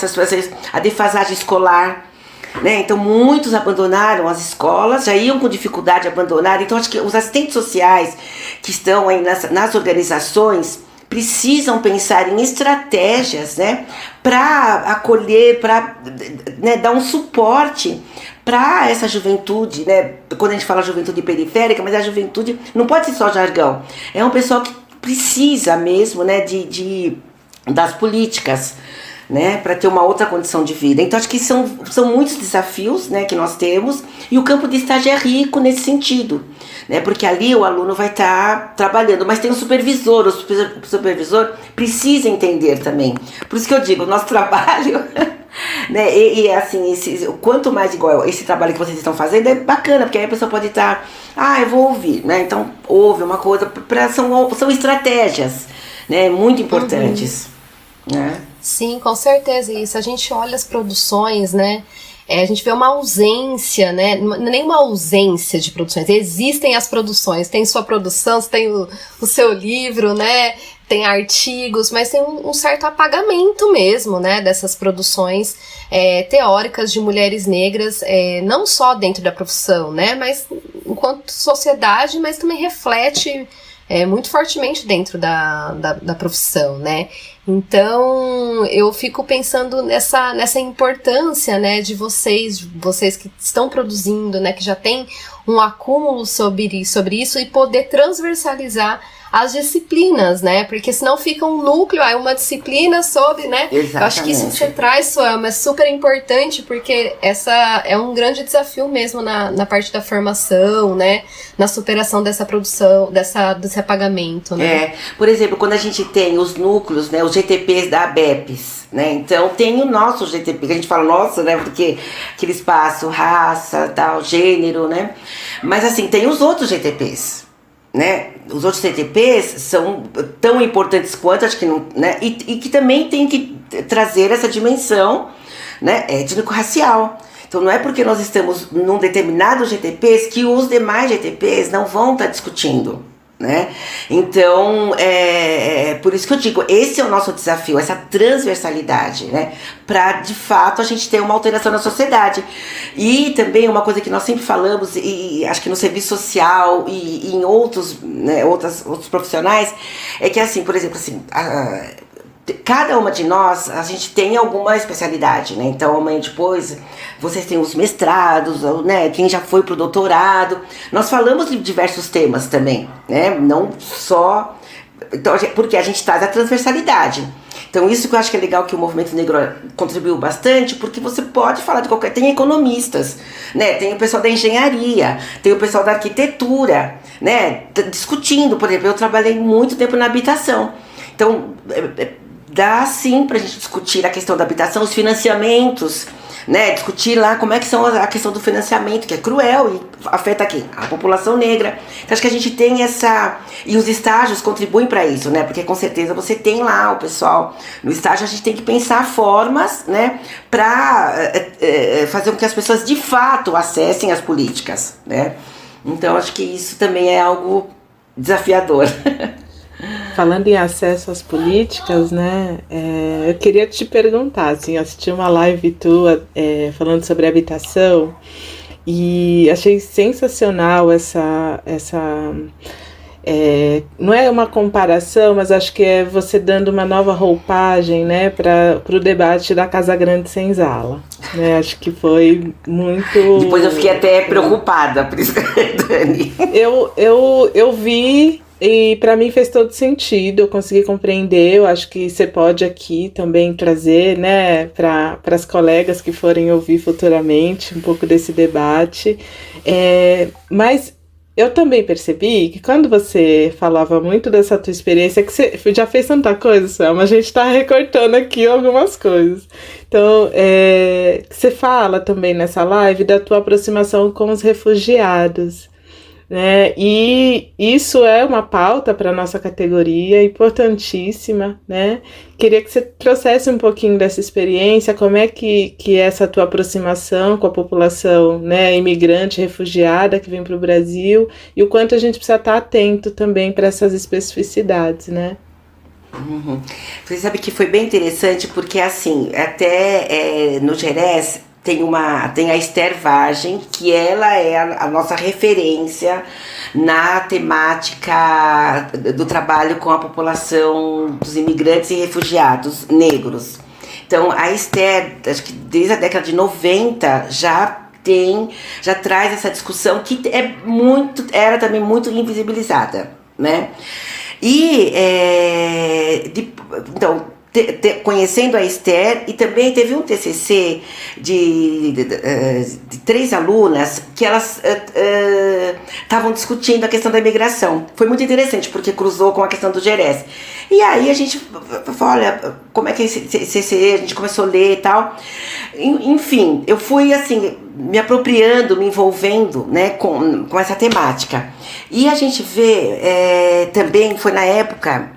a defasagem escolar? Né? Então muitos abandonaram as escolas, já iam com dificuldade de abandonar. Então acho que os assistentes sociais que estão aí nas organizações precisam pensar em estratégias, né, para acolher, para, né, dar um suporte para essa juventude, né? Quando a gente fala juventude periférica, mas a juventude não pode ser só jargão, é um pessoal que precisa mesmo, né, das políticas, né, para ter uma outra condição de vida. Então acho que são muitos desafios, né, que nós temos, e o campo de estágio é rico nesse sentido, né, porque ali o aluno vai estar trabalhando, mas tem um supervisor, o supervisor precisa entender também. Por isso que eu digo, o nosso trabalho né, e assim, quanto mais igual esse trabalho que vocês estão fazendo é bacana, porque aí a pessoa pode estar, eu vou ouvir, né, então ouve uma coisa, são estratégias, né, muito importantes, né. Sim, com certeza. E se a gente olha as produções, né, a gente vê uma ausência, né, não é nem uma ausência de produções, existem as produções, tem sua produção, você tem o seu livro, né, tem artigos, mas tem um certo apagamento mesmo, né, dessas produções teóricas de mulheres negras, não só dentro da profissão, né, mas enquanto sociedade, mas também reflete muito fortemente dentro da profissão, né. Então, eu fico pensando nessa importância, né, de vocês que estão produzindo, né, que já tem um acúmulo sobre isso e poder transversalizar as disciplinas, né, porque senão fica um núcleo, uma disciplina sobre, né. Exatamente. Eu acho que isso que você traz, Suelma, é super importante, porque essa é um grande desafio mesmo na parte da formação, né, na superação dessa produção, desse apagamento, né. Por exemplo, quando a gente tem os núcleos, né, os GTPs da ABEPS, né, então tem o nosso GTP, que a gente fala nosso, né, porque aquele espaço, raça, tal, gênero, né, mas assim, tem os outros GTPs, né, os outros GTPs são tão importantes quanto, acho que não, né, e que também tem que trazer essa dimensão, né, étnico-racial. Então não é porque nós estamos num determinado GTPs que os demais GTPs não vão estar discutindo, né? Então, por isso que eu digo, esse é o nosso desafio, essa transversalidade, né? Para, de fato, a gente ter uma alteração na sociedade. E também uma coisa que nós sempre falamos, e acho que no serviço social e em outros, né, outros profissionais, é que, assim, por exemplo, assim, cada uma de nós, a gente tem alguma especialidade, né? Então, amanhã depois, vocês têm os mestrados, né? Quem já foi pro doutorado. Nós falamos de diversos temas também, né? Não só Então, porque a gente traz a transversalidade. Então, isso que eu acho que é legal, que o movimento negro contribuiu bastante, porque você pode falar de qualquer... Tem economistas, né? Tem o pessoal da engenharia, tem o pessoal da arquitetura, né? Discutindo, por exemplo, eu trabalhei muito tempo na habitação. Então, dá sim pra gente discutir a questão da habitação, os financiamentos, né? Discutir lá como é que são a questão do financiamento, que é cruel e afeta quem? A população negra. Então acho que a gente tem essa... E os estágios contribuem para isso, né? Porque com certeza você tem lá o pessoal... No estágio a gente tem que pensar formas, né? Para fazer com que as pessoas de fato acessem as políticas, né? Então acho que isso também é algo desafiador. Falando em acesso às políticas, né, eu queria te perguntar, assim, eu assisti uma live tua falando sobre habitação e achei sensacional essa não é uma comparação, mas acho que é você dando uma nova roupagem, né, para o debate da Casa Grande Senzala, né, acho que foi muito... Depois eu fiquei até preocupada, por isso, Dani. Eu vi... E para mim fez todo sentido, eu consegui compreender, eu acho que você pode aqui também trazer, né, para as colegas que forem ouvir futuramente um pouco desse debate, mas eu também percebi que quando você falava muito dessa tua experiência, que você já fez tanta coisa, Selma, a gente está recortando aqui algumas coisas, então você fala também nessa live da tua aproximação com os refugiados, né? E isso é uma pauta para a nossa categoria importantíssima, né? Queria que você trouxesse um pouquinho dessa experiência, como é que é essa tua aproximação com a população, né, imigrante, refugiada que vem para o Brasil, e o quanto a gente precisa estar atento também para essas especificidades, né? Uhum. Você sabe que foi bem interessante, porque assim, até no Gerés tem a Esther Vargem, que ela é a nossa referência na temática do trabalho com a população dos imigrantes e refugiados negros. Então, a Esther, acho que desde a década de 90, já traz essa discussão que era também muito invisibilizada, né? E, então, conhecendo a Esther, e também teve um TCC de 3 alunas que elas estavam discutindo a questão da imigração. Foi muito interessante, porque cruzou com a questão do Gerés. E aí a gente falou, olha, como é que é esse TCC, a gente começou a ler e tal. Enfim, eu fui assim, me apropriando, me envolvendo, né, com essa temática. E a gente vê, também foi na época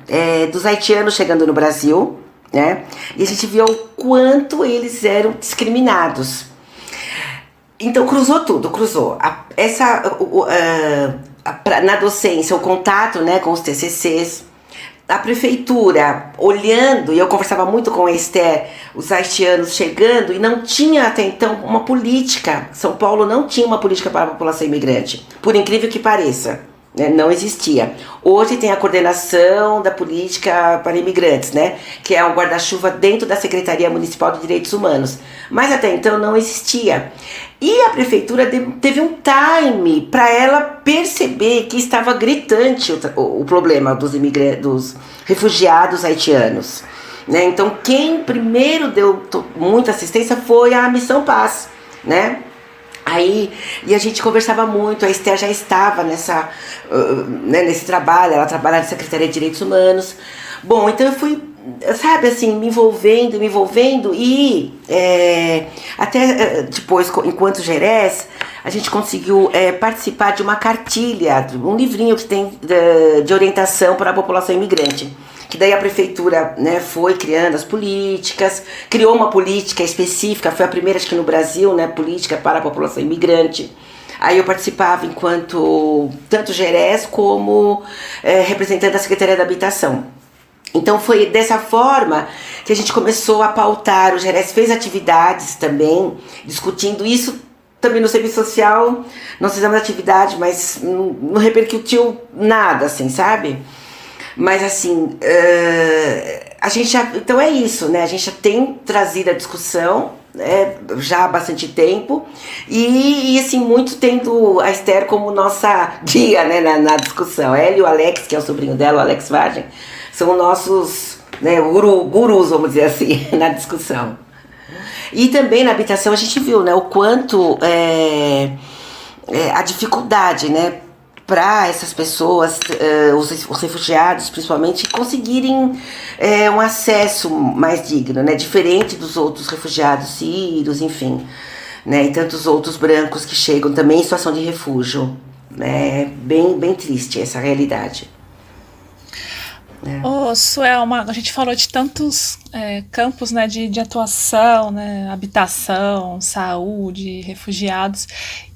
dos haitianos chegando no Brasil, né? E a gente viu o quanto eles eram discriminados. Então cruzou tudo, na docência, o contato, né, com os TCCs, a prefeitura olhando, e eu conversava muito com a Esther, os haitianos chegando, e não tinha até então uma política. São Paulo não tinha uma política para a população imigrante, por incrível que pareça. Não existia. Hoje tem a coordenação da política para imigrantes, né? Que é um guarda-chuva dentro da Secretaria Municipal de Direitos Humanos. Mas até então não existia. E a prefeitura teve um time para ela perceber que estava gritante o problema dos refugiados haitianos, né? Então quem primeiro deu muita assistência foi a Missão Paz, né? Aí, e a gente conversava muito, a Esther já estava nesse trabalho, ela trabalha na Secretaria de Direitos Humanos. Bom, então eu fui, sabe, assim, me envolvendo e até depois, enquanto Gerés, a gente conseguiu participar de uma cartilha, um livrinho que tem de orientação para a população imigrante. Que daí a prefeitura, né, foi criando as políticas, criou uma política específica, foi a primeira, acho que no Brasil, né, política para a população imigrante. Aí eu participava enquanto tanto Gerés como representante da Secretaria da Habitação. Então foi dessa forma que a gente começou a pautar, o Gerés fez atividades também, discutindo isso. Também no serviço social, nós fizemos atividade, mas não repercutiu nada, assim, sabe? Mas assim, a gente já, então é isso, né? A gente já tem trazido a discussão, já há bastante tempo, e assim, muito tendo a Esther como nossa guia, né, na discussão. Ela e o Alex, que é o sobrinho dela, o Alex Vargem, são nossos, né, gurus, vamos dizer assim, na discussão. E também na habitação a gente viu, né, o quanto a dificuldade, né, para essas pessoas, os refugiados principalmente, conseguirem um acesso mais digno, né, diferente dos outros refugiados sírios, enfim, né, e tantos outros brancos que chegam também em situação de refúgio, né, bem triste essa realidade. Suelma, a gente falou de tantos campos, né, de atuação, né, habitação, saúde, refugiados,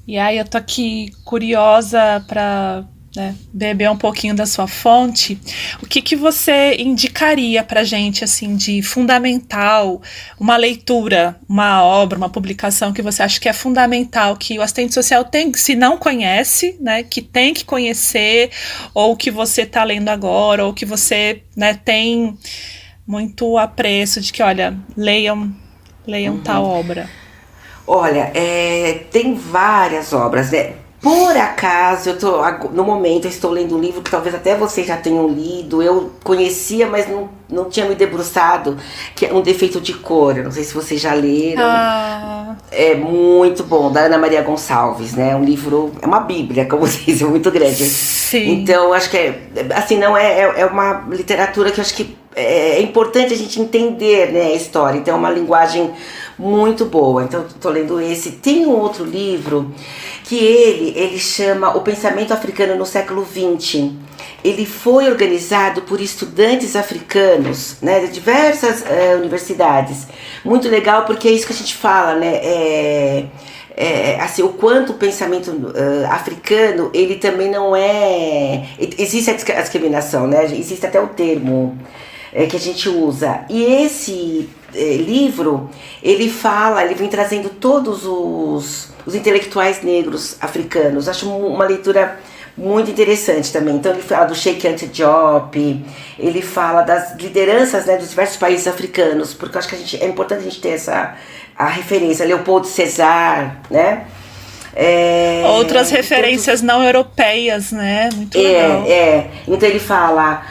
e aí eu tô aqui curiosa para, né, beber um pouquinho da sua fonte. O que você indicaria pra gente, assim, de fundamental, uma leitura, uma obra, uma publicação que você acha que é fundamental, que o assistente social tem, se não conhece, né, que tem que conhecer, ou que você está lendo agora, ou que você, né, tem muito apreço de que, olha, leiam tal obra? Olha, tem várias obras, né? Por acaso, no momento eu estou lendo um livro que talvez até vocês já tenham lido, eu conhecia, mas não tinha me debruçado, que é Um Defeito de Cor. Eu não sei se vocês já leram. É muito bom, da Ana Maria Gonçalves, né? Um livro, é uma bíblia, como vocês, é muito grande. Sim. Então, acho que assim, não é uma literatura que eu acho que é importante a gente entender, né, a história. Então, é uma linguagem muito boa. Então, estou lendo esse. Tem um outro livro que ele chama O Pensamento Africano no Século XX. Ele foi organizado por estudantes africanos, né, de diversas universidades. Muito legal, porque é isso que a gente fala, né? Assim, o quanto o pensamento africano, ele também não é... Existe a discriminação, né? Existe até o termo que a gente usa. E esse livro, ele vem trazendo todos os intelectuais negros africanos. Acho uma leitura muito interessante também. Então ele fala do Cheikh Anta Diop, ele fala das lideranças, né, dos diversos países africanos, porque eu acho que é importante a gente ter a referência. Leopoldo César, né? Outras referências não europeias, né? Muito legal. Então ele fala,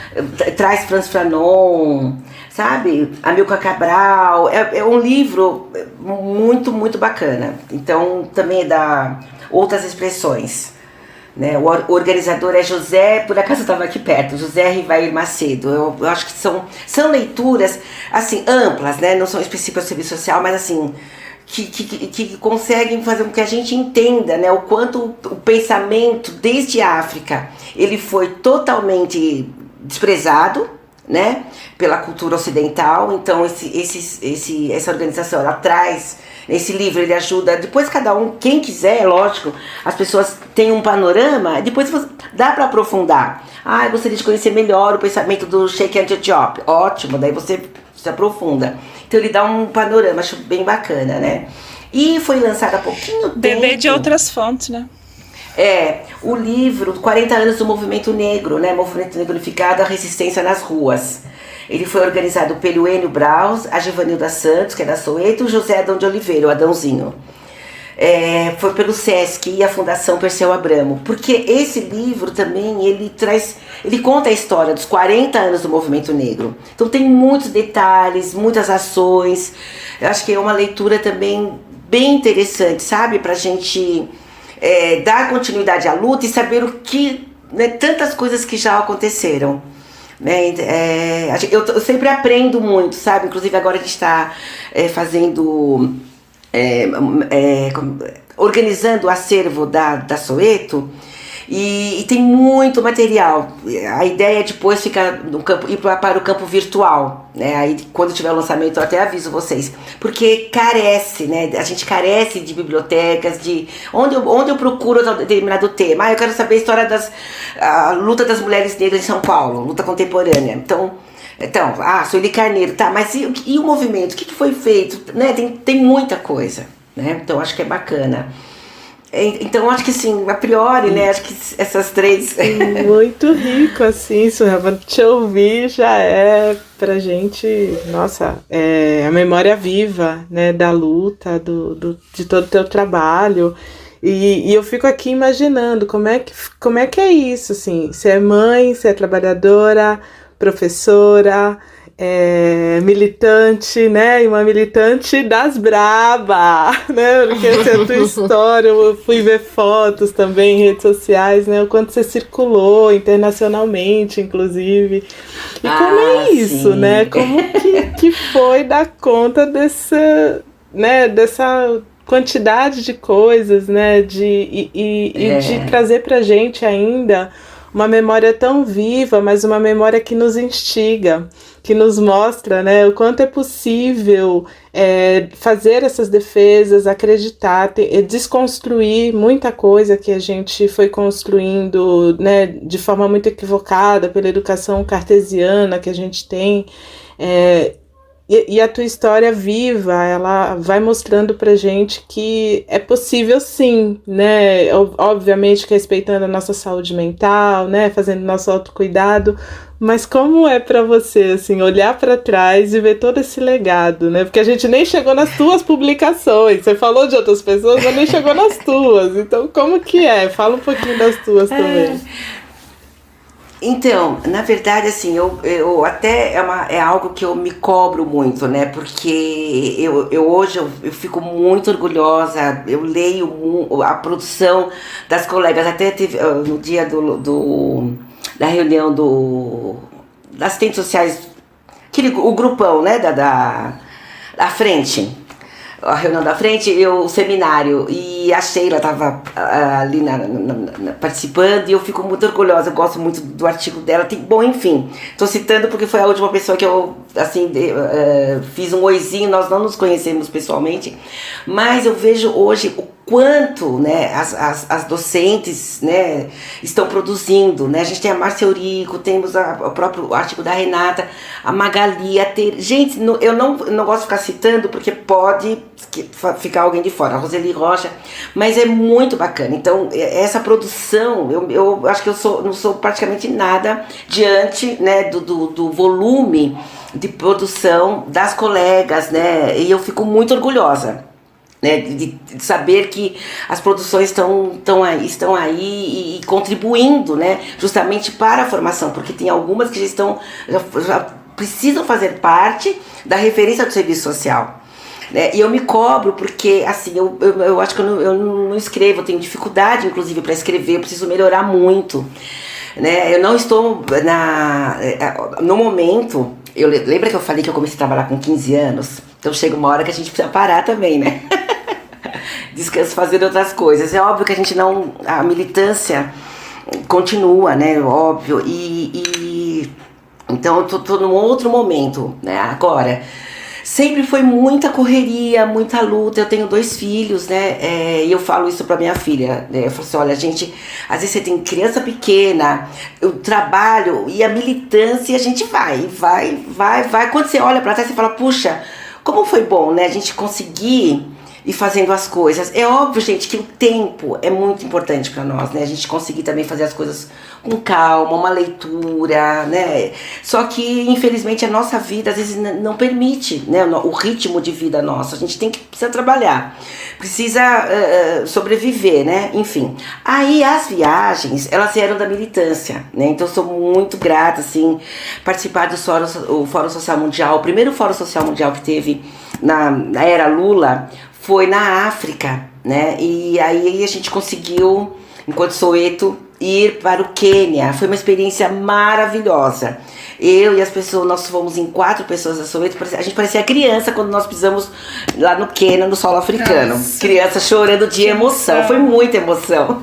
traz Frantz Fanon, sabe? Amilcar Cabral. É um livro muito, muito bacana. Então também dá outras expressões, né? O organizador é José, por acaso eu estava aqui perto, José Rivair Macedo. Eu acho que são leituras assim, amplas, né? Não são específicas do serviço social, mas assim, que conseguem fazer com que a gente entenda, né, o quanto o pensamento desde a África ele foi totalmente desprezado, né, pela cultura ocidental. Então essa organização, ela traz, esse livro ele ajuda, depois cada um, quem quiser, lógico, as pessoas têm um panorama, depois dá para aprofundar. Eu gostaria de conhecer melhor o pensamento do Cheikh Anta Diop. Ótimo, daí você se aprofunda. Então ele dá um panorama, acho bem bacana, né? E foi lançado há pouquinho tempo. Beber de outras fontes, né? O livro 40 anos do Movimento Negro, né? Movimento Negro Unificado, a Resistência nas Ruas. Ele foi organizado pelo Enio Braus, a Givanilda Santos, que é da Soweto, e o José Adão de Oliveira, o Adãozinho. Foi pelo Sesc e a Fundação Perseu Abramo, porque esse livro também, ele conta a história dos 40 anos do movimento negro. Então tem muitos detalhes, muitas ações. Eu acho que é uma leitura também bem interessante, sabe? Pra gente dar continuidade à luta e saber o que, né, tantas coisas que já aconteceram. Né? Eu sempre aprendo muito, sabe? Inclusive agora a gente está fazendo... organizando o acervo da Soweto, e tem muito material. A ideia é depois ir para o campo virtual, né? Aí quando tiver o lançamento eu até aviso vocês, porque carece, né? A gente carece de bibliotecas, de onde eu procuro determinado tema. Eu quero saber a história a luta das mulheres negras em São Paulo, luta contemporânea. Então, Sueli Carneiro, tá, mas e o movimento? O que foi feito? Né? Tem muita coisa, né? Então acho que é bacana. Então, acho que assim, a priori, né, acho que essas três... Muito rico, assim, Suelma, te ouvir já é pra gente, nossa, é a memória viva, né, da luta, de todo o teu trabalho. E eu fico aqui imaginando como é que é isso, assim, você é mãe, você é trabalhadora, professora, militante, né? E uma militante das braba, né? Porque essa é a tua história. Eu fui ver fotos também em redes sociais, né? O quanto você circulou internacionalmente, inclusive. E como é isso, sim. né? Como que foi dar conta dessa quantidade de coisas, né? E de trazer pra gente ainda uma memória tão viva, mas uma memória que nos instiga, que nos mostra, né, o quanto é possível fazer essas defesas, acreditar, desconstruir muita coisa que a gente foi construindo, né, de forma muito equivocada pela educação cartesiana que a gente tem. E a tua história viva, ela vai mostrando pra gente que é possível sim, né? Obviamente que respeitando a nossa saúde mental, né? Fazendo nosso autocuidado, mas como é pra você, assim, olhar pra trás e ver todo esse legado, né? Porque a gente nem chegou nas tuas publicações, você falou de outras pessoas, mas nem chegou nas tuas, então como que é? Fala um pouquinho das tuas também. Então, na verdade, assim, eu até é algo que eu me cobro muito, né? Porque hoje eu fico muito orgulhosa, eu leio a produção das colegas, até teve no dia da reunião das assistentes sociais, o grupão, né, da frente. A reunião da frente, o seminário, e a Sheila estava ali participando, e eu fico muito orgulhosa, eu gosto muito do artigo dela. Bom, enfim, estou citando porque foi a última pessoa que eu, assim, fiz um oizinho, nós não nos conhecemos pessoalmente, mas eu vejo hoje o quanto, né, as docentes, né, estão produzindo, né? A gente tem a Márcia Eurico, temos o próprio artigo da Renata, a Magali, gente, eu não gosto de ficar citando porque pode ficar alguém de fora, a Roseli Rocha, mas é muito bacana. Então, essa produção, eu acho que não sou praticamente nada diante, né, do volume de produção das colegas, né, e eu fico muito orgulhosa, né, de saber que as produções estão aí e contribuindo, né, justamente para a formação, porque tem algumas que já precisam fazer parte da referência do serviço social. E eu me cobro porque, assim, eu acho que eu não escrevo, eu tenho dificuldade, inclusive, para escrever, eu preciso melhorar muito, né? Eu não estou no momento. Lembra que eu falei que eu comecei a trabalhar com 15 anos? Então chega uma hora que a gente precisa parar também, né? Descanso, fazer outras coisas. É óbvio que a militância continua, né? Óbvio. Então eu tô num outro momento, né? Agora, sempre foi muita correria, muita luta. Eu tenho 2 filhos, né? E eu falo isso pra minha filha, né? Eu falo assim, olha, gente, às vezes você tem criança pequena, o trabalho e a militância, a gente vai. Quando você olha pra trás, você fala, puxa, como foi bom, né? A gente conseguir ir fazendo as coisas. É óbvio, gente, que o tempo é muito importante para nós, né? A gente conseguir também fazer as coisas com calma, uma leitura, né? Só que, infelizmente, a nossa vida às vezes não permite, né? O ritmo de vida nosso. A gente precisa trabalhar, precisa sobreviver, né? Enfim. Aí as viagens, elas vieram da militância, né? Então eu sou muito grata, assim, participar do Fórum Social Mundial. O primeiro Fórum Social Mundial que teve na era Lula foi na África, né? E aí a gente conseguiu, enquanto Soweto, ir para o Quênia. Foi uma experiência maravilhosa. Eu e as pessoas, nós fomos em 4 pessoas da Soweto, a gente parecia criança quando nós pisamos lá no Quênia, no solo africano. Nossa. Criança chorando de emoção, foi muita emoção.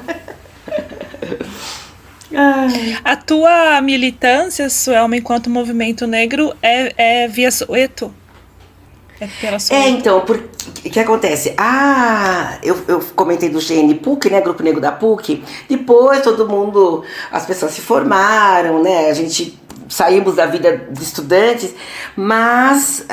A tua militância, Suelma, enquanto movimento negro, é via Soweto? Então, o que acontece? Eu comentei do GNPUC, né, Grupo Negro da PUC. Depois as pessoas se formaram, né, a gente saímos da vida de estudantes, mas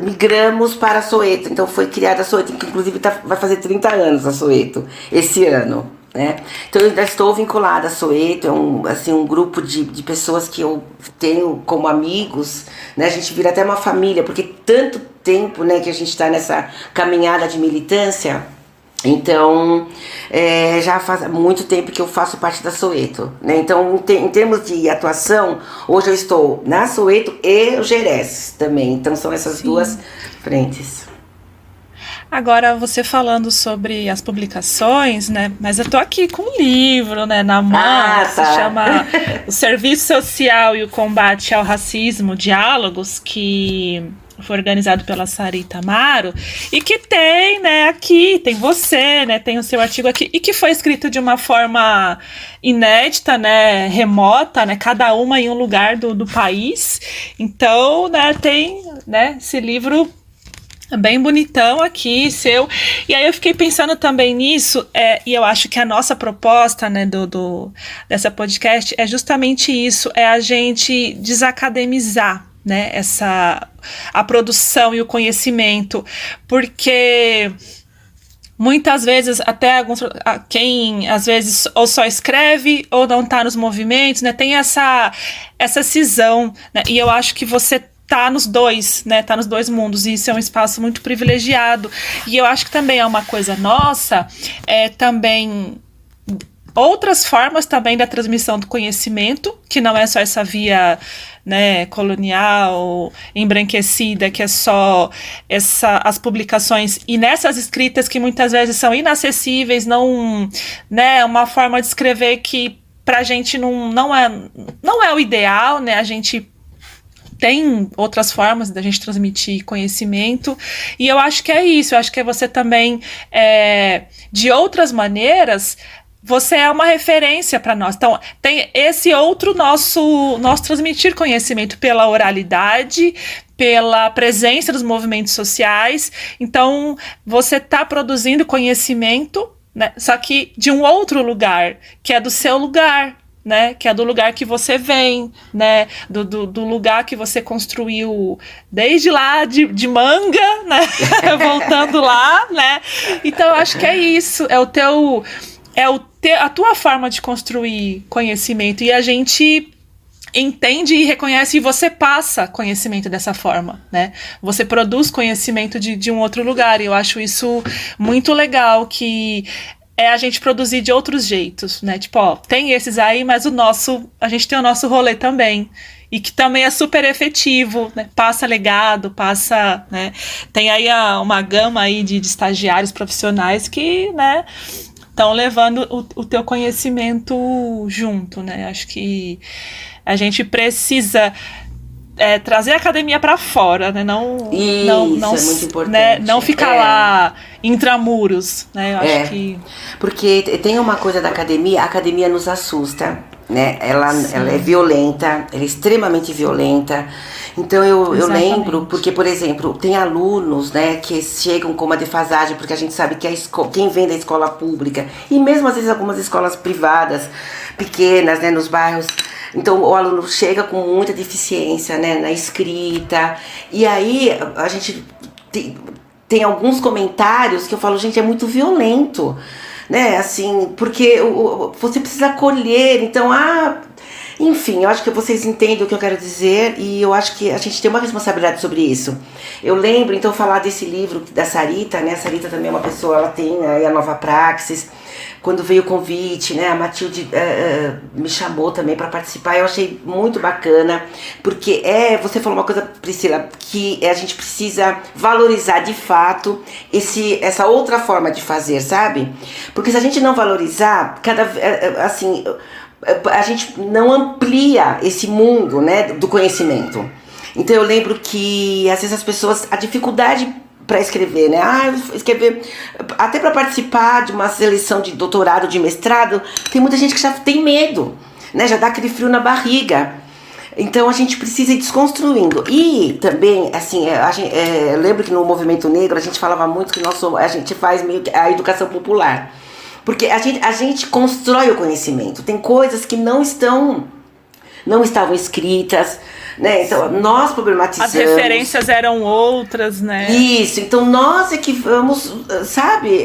migramos para a Soweto. Então foi criada a Soweto, que inclusive vai fazer 30 anos a Soweto esse ano. Né? Então eu ainda estou vinculada a Soweto, é um grupo de pessoas que eu tenho como amigos, né? A gente vira até uma família, porque tanto tempo, né, que a gente está nessa caminhada de militância. Então já faz muito tempo que eu faço parte da Soweto, né? Então em termos de atuação, hoje eu estou na Soweto e o Gerês também, então são essas duas frentes. Agora, você falando sobre as publicações, né? Mas eu tô aqui com um livro, né, na mão, que se chama O Serviço Social e o Combate ao Racismo, Diálogos, que foi organizado pela Sarita Amaro, e que tem, né, aqui, tem você, né, tem o seu artigo aqui, e que foi escrito de uma forma inédita, né, remota, né, cada uma em um lugar do país. Então, né, tem, né, esse livro bem bonitão aqui, seu. E aí eu fiquei pensando também nisso, e eu acho que a nossa proposta, né, dessa podcast é justamente isso, é a gente desacademizar, né, a produção e o conhecimento, porque muitas vezes, até quem às vezes ou só escreve ou não está nos movimentos, né, tem essa cisão, né, e eu acho que você tá nos dois, né? Tá nos dois mundos, e isso é um espaço muito privilegiado. E eu acho que também é uma coisa nossa, também outras formas também da transmissão do conhecimento, que não é só essa via, né, colonial, embranquecida, que é só as publicações, e nessas escritas que muitas vezes são inacessíveis, não, né, uma forma de escrever que pra gente não é o ideal, né? A gente tem outras formas da gente transmitir conhecimento, e eu acho que é isso, eu acho que é você também, de outras maneiras, você é uma referência para nós. Então, tem esse outro nosso transmitir conhecimento pela oralidade, pela presença dos movimentos sociais. Então, você está produzindo conhecimento, né, só que de um outro lugar, que é do seu lugar, né, que é do lugar que você vem, né, do lugar que você construiu desde lá de Manga, né, voltando lá, né. Então eu acho que é isso, a tua forma de construir conhecimento, e a gente entende e reconhece, e você passa conhecimento dessa forma, né? Você produz conhecimento de um outro lugar, e eu acho isso muito legal, que é a gente produzir de outros jeitos, né? Tipo, ó, tem esses aí, mas a gente tem o nosso rolê também, e que também é super efetivo, né? Passa legado, né? Tem aí uma gama aí de estagiários profissionais que, né, estão levando o teu conhecimento junto, né? Acho que a gente precisa trazer a academia para fora, né? Não, é muito importante. Né? Não ficar lá intramuros, né? Eu acho que... Porque tem uma coisa da academia, a academia nos assusta, né? Ela é violenta, ela é extremamente violenta. Então eu lembro, porque, por exemplo, tem alunos, né, que chegam com uma defasagem, porque a gente sabe que quem vem da escola pública, e mesmo às vezes algumas escolas privadas, pequenas, né, nos bairros, então o aluno chega com muita deficiência, né, na escrita, e aí a gente tem alguns comentários que eu falo, gente, é muito violento, né, assim, porque você precisa acolher, então, enfim, eu acho que vocês entendem o que eu quero dizer, e eu acho que a gente tem uma responsabilidade sobre isso. Eu lembro, então, falar desse livro da Sarita, né? A Sarita também é uma pessoa, ela tem aí a Nova Praxis. Quando veio o convite, né? A Matilde me chamou também para participar. Eu achei muito bacana, porque você falou uma coisa, Priscila, que a gente precisa valorizar de fato essa outra forma de fazer, sabe? Porque se a gente não valorizar, a gente não amplia esse mundo, né, do conhecimento. Então eu lembro que às vezes as pessoas, a dificuldade para escrever, né, escrever, até para participar de uma seleção de doutorado, de mestrado, tem muita gente que já tem medo, né, já dá aquele frio na barriga. Então a gente precisa ir desconstruindo. E também, assim, eu lembro que no movimento negro a gente falava muito que a gente faz meio que a educação popular. Porque a gente constrói o conhecimento. Tem coisas que não estão não estavam escritas, né? Então nós problematizamos. As referências eram outras, né? Isso, então nós é que vamos, sabe,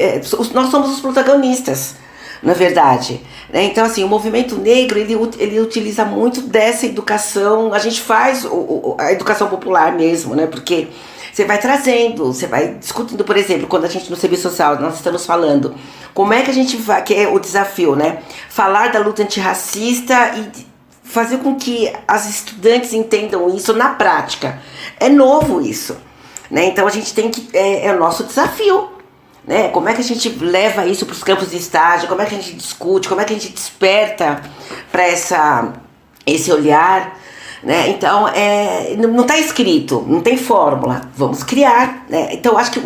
nós somos os protagonistas, na verdade. Né? Então, assim, o movimento negro, ele utiliza muito dessa educação, a gente faz a educação popular mesmo, né? Porque você vai trazendo, você vai discutindo, por exemplo, quando a gente no serviço social, nós estamos falando, como é que a gente vai, que é o desafio, né? Falar da luta antirracista e fazer com que as estudantes entendam isso na prática. É novo isso, né? Então a gente tem que, é o nosso desafio, né? Como é que a gente leva isso para os campos de estágio, como é que a gente discute, como é que a gente desperta para esse olhar, né? Então, não está escrito, não tem fórmula, vamos criar, né? Então, acho que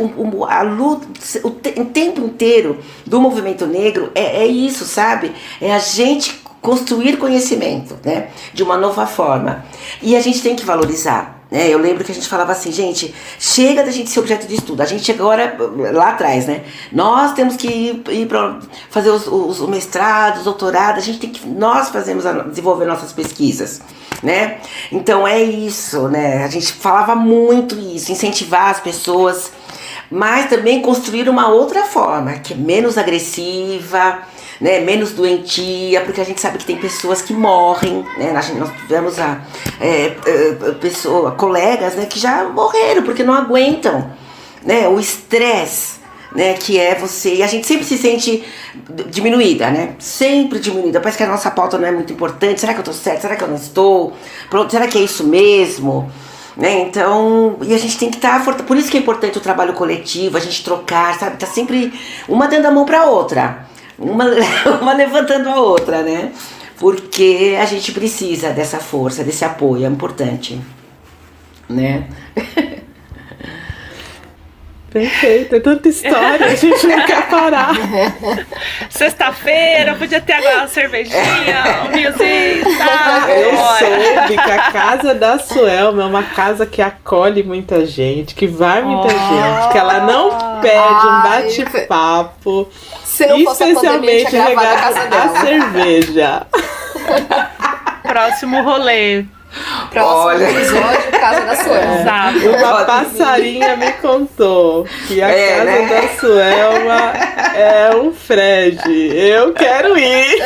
a luta, o tempo inteiro do movimento negro é isso, sabe? É a gente construir conhecimento, né? De uma nova forma. E a gente tem que valorizar, né? Eu lembro que a gente falava assim, gente, chega da gente ser objeto de estudo. A gente agora, lá atrás, né? Nós temos que ir para fazer os mestrados, os doutorados, a gente tem que, nós desenvolver nossas pesquisas, né? Então é isso, né? A gente falava muito isso, incentivar as pessoas, mas também construir uma outra forma, que é menos agressiva, né, menos doentia, porque a gente sabe que tem pessoas que morrem, né? Nós tivemos colegas, né, que já morreram porque não aguentam, né, o estresse, né, que é você, e a gente sempre se sente diminuída, né, sempre diminuída, parece que a nossa pauta não é muito importante, será que eu tô certa, será que eu não estou, pronto, será que é isso mesmo, né? Então, e a gente tem que estar, por isso que é importante o trabalho coletivo, a gente trocar, sabe, tá sempre uma dando a mão pra outra, uma levantando a outra, né? Porque a gente precisa dessa força, desse apoio, é importante, né? Perfeito, é tanta história, a gente não quer parar. Sexta-feira, podia ter agora uma cervejinha, um vinhozinho, tá? Eu soube que a casa da Suelma é uma casa que acolhe muita gente, que vai muita gente, que ela não pede um bate-papo, se não fosse especialmente regado a cerveja. Próximo rolê. Próximo episódio, Casa da Suelma. Exato. Uma passarinha me contou que a casa, né, da Suelma é um Fred. Eu quero ir.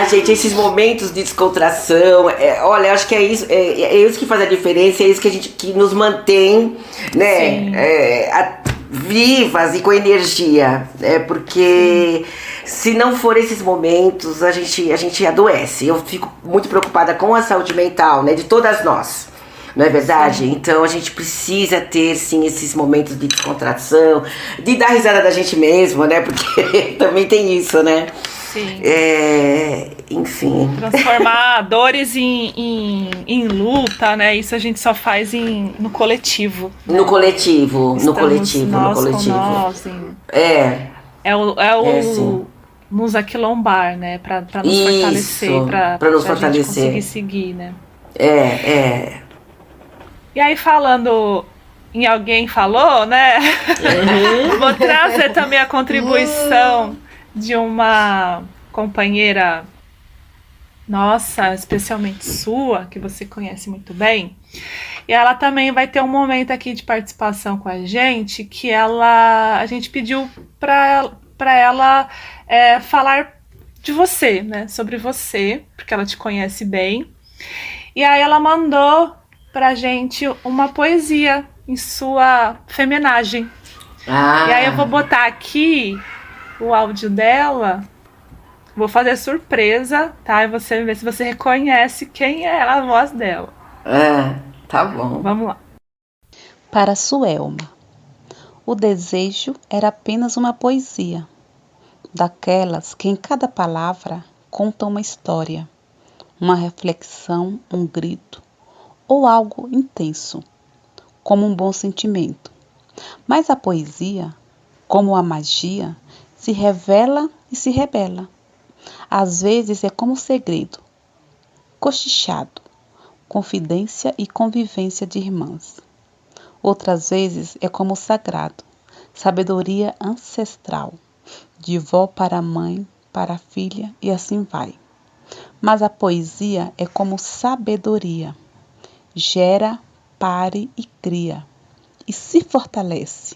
Gente, esses momentos de descontração, olha, acho que é isso que faz a diferença, é isso que nos mantém, né, vivas e com energia, porque se não for esses momentos, a gente adoece. Eu fico muito preocupada com a saúde mental, né, de todas nós, não é verdade? Sim. Então a gente precisa ter, sim, esses momentos de descontração, de dar risada da gente mesmo, né, porque também tem isso, né? Sim. Enfim. Transformar dores em luta, né? Isso a gente só faz no coletivo. Né? No coletivo, Estamos no coletivo, nós no coletivo. Com nós, nos aquilombar, né? Pra nos fortalecer, pra nos fortalecer. Gente conseguir seguir, né? E aí, falando em alguém falou, né? Vou trazer também a contribuição de uma companheira nossa, especialmente sua, que você conhece muito bem. E ela também vai ter um momento aqui de participação com a gente, que a gente pediu para ela falar de você, né? Sobre você, porque ela te conhece bem. E aí ela mandou pra gente uma poesia em sua feminagem. E aí eu vou botar aqui o áudio dela, vou fazer surpresa, tá? E você vê se você reconhece quem é a voz dela. Tá bom. Vamos lá. Para Suelma, o desejo era apenas uma poesia, daquelas que em cada palavra conta uma história, uma reflexão, um grito ou algo intenso, como um bom sentimento. Mas a poesia, como a magia, se revela e se rebela. Às vezes é como segredo, cochichado, confidência e convivência de irmãs. Outras vezes é como sagrado, sabedoria ancestral, de vó para mãe, para filha e assim vai. Mas a poesia é como sabedoria. Gera, pare e cria. E se fortalece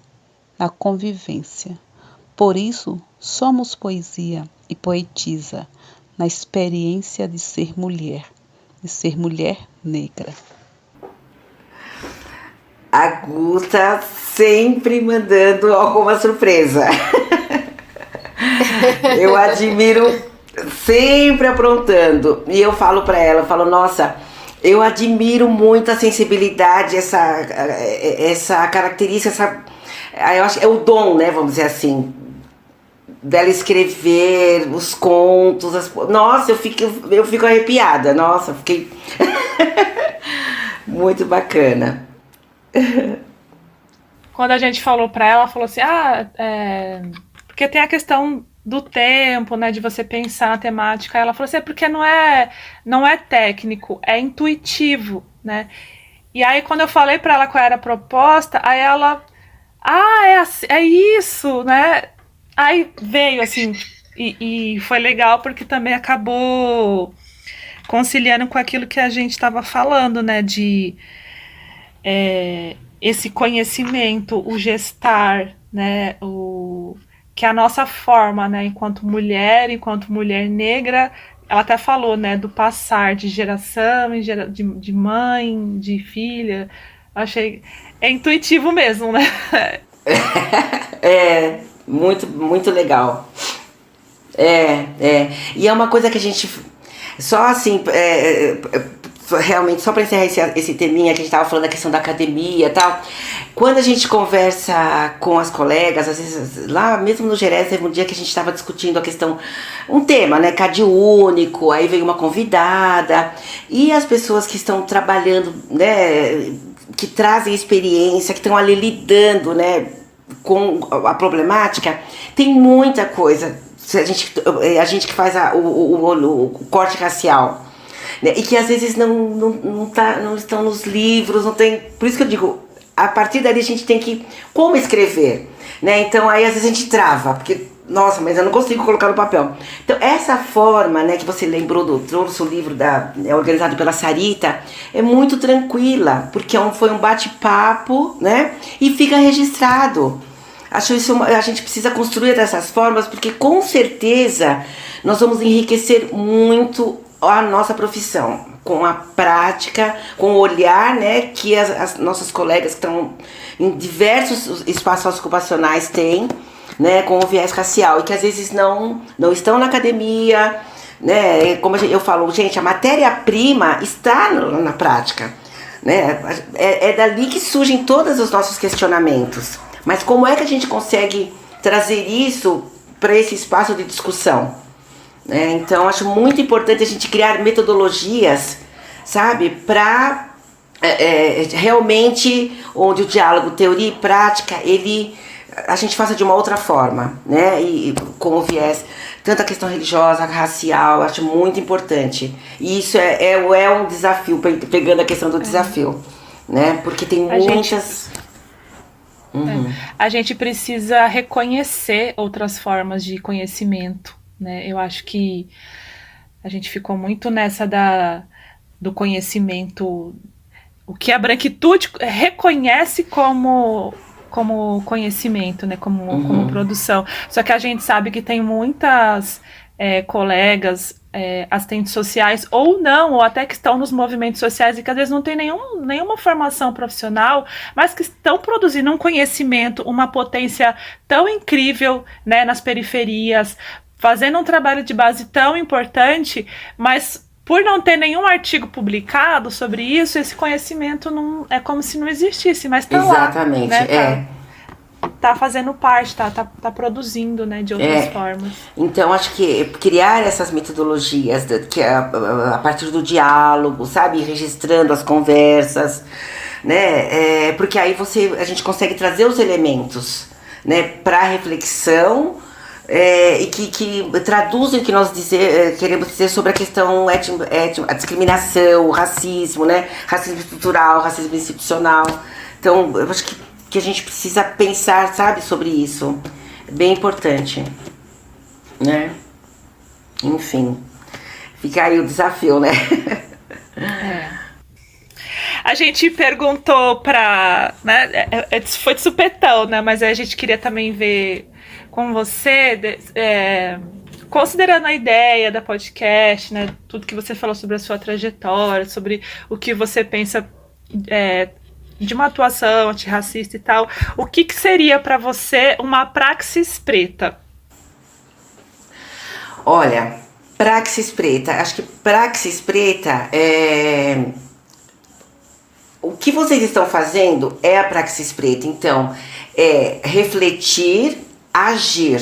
na convivência. Por isso, somos poesia e poetisa na experiência de ser mulher negra. A Guta sempre mandando alguma surpresa. Eu admiro, sempre aprontando. E eu falo pra ela, eu falo, nossa, eu admiro muito a sensibilidade, essa característica, eu acho que é o dom, né, vamos dizer assim, dela escrever os contos. Nossa, eu fico arrepiada. Nossa, fiquei muito bacana. Quando a gente falou pra ela, falou assim, porque tem a questão do tempo, né, de você pensar na temática. Ela falou assim, porque não é técnico, é intuitivo, né? E aí quando eu falei pra ela qual era a proposta, aí ela, é isso, né? Aí veio assim, e foi legal porque também acabou conciliando com aquilo que a gente estava falando, né, de esse conhecimento, o gestar, né, que é a nossa forma, né, enquanto mulher negra, ela até falou, né, do passar de geração, de mãe, de filha. Achei, é intuitivo mesmo, né? É, muito, muito legal. E é uma coisa que a gente, só assim, realmente, só para encerrar esse teminha que a gente estava falando da questão da academia e tal, quando a gente conversa com as colegas, às vezes, lá mesmo no Gerés, teve um dia que a gente estava discutindo a questão, um tema, né, CAD único, aí veio uma convidada, e as pessoas que estão trabalhando, né, que trazem experiência, que estão ali lidando, né, com a problemática, tem muita coisa. A gente que faz o corte racial, né, e que às vezes não estão nos livros, não tem. Por isso que eu digo, a partir dali a gente tem que como escrever, né? Então aí às vezes a gente trava, porque nossa, mas eu não consigo colocar no papel. Então essa forma, né, que você lembrou trouxe o livro organizado pela Sarita, é muito tranquila, porque foi um bate-papo, né, e fica registrado. Acho isso, a gente precisa construir dessas formas, porque com certeza nós vamos enriquecer muito a nossa profissão, com a prática, com o olhar, né, que as nossas colegas que estão em diversos espaços ocupacionais têm, né, com o viés racial, e que às vezes não estão na academia, né, como eu falo, gente, a matéria-prima está na prática, né, é dali que surgem todos os nossos questionamentos. Mas como é que a gente consegue trazer isso para esse espaço de discussão? Então, acho muito importante a gente criar metodologias, sabe, para realmente, onde o diálogo, teoria e prática, a gente faça de uma outra forma, né, e com o viés, tanto a questão religiosa, racial, acho muito importante. E isso é um desafio, pegando a questão do desafio, né, porque tem muitas... A gente precisa reconhecer outras formas de conhecimento, né? Eu acho que a gente ficou muito nessa do conhecimento, o que a branquitude reconhece como conhecimento, né? Como produção. Só que a gente sabe que tem muitas colegas, assistentes sociais, ou não, ou até que estão nos movimentos sociais e que às vezes não tem nenhuma formação profissional, mas que estão produzindo um conhecimento, uma potência tão incrível, né, nas periferias, fazendo um trabalho de base tão importante, mas por não ter nenhum artigo publicado sobre isso, esse conhecimento não é como se não existisse, mas está lá. Exatamente, né, tá fazendo parte, tá produzindo, né, de outras formas. Então, acho que criar essas metodologias que a partir do diálogo, sabe, registrando as conversas, né, porque aí a gente consegue trazer os elementos, né, para reflexão, e que traduzem o que nós queremos dizer sobre a questão a discriminação, o racismo, né, racismo estrutural, racismo institucional. Então, eu acho que a gente precisa pensar, sabe, sobre isso. É bem importante, né? Enfim. Fica aí o desafio, né? A gente perguntou pra... Né, foi de supetão, né? Mas a gente queria também ver com você... considerando a ideia da podcast, né? Tudo que você falou sobre a sua trajetória, sobre o que você pensa de uma atuação antirracista e tal. O que seria para você uma praxis preta? Olha, praxis preta. Acho que praxis preta o que vocês estão fazendo é a praxis preta. Então, refletir, agir,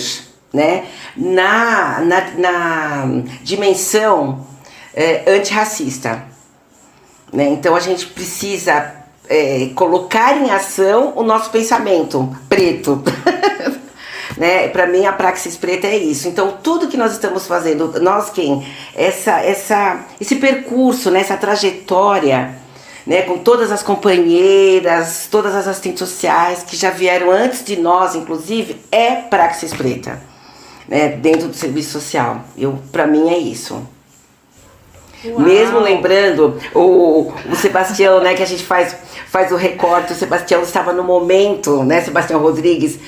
né? Na dimensão antirracista. Né? Então, a gente precisa colocar em ação o nosso pensamento preto. Né? Para mim, a praxis preta é isso. Então, tudo que nós estamos fazendo, esse percurso, né? Essa trajetória, né, com todas as companheiras, todas as assistentes sociais que já vieram antes de nós, inclusive, é praxis preta, né, dentro do serviço social. Para mim é isso. Uau. Mesmo lembrando o Sebastião, né, que a gente faz o recorte, o Sebastião estava no momento, né, Sebastião Rodrigues,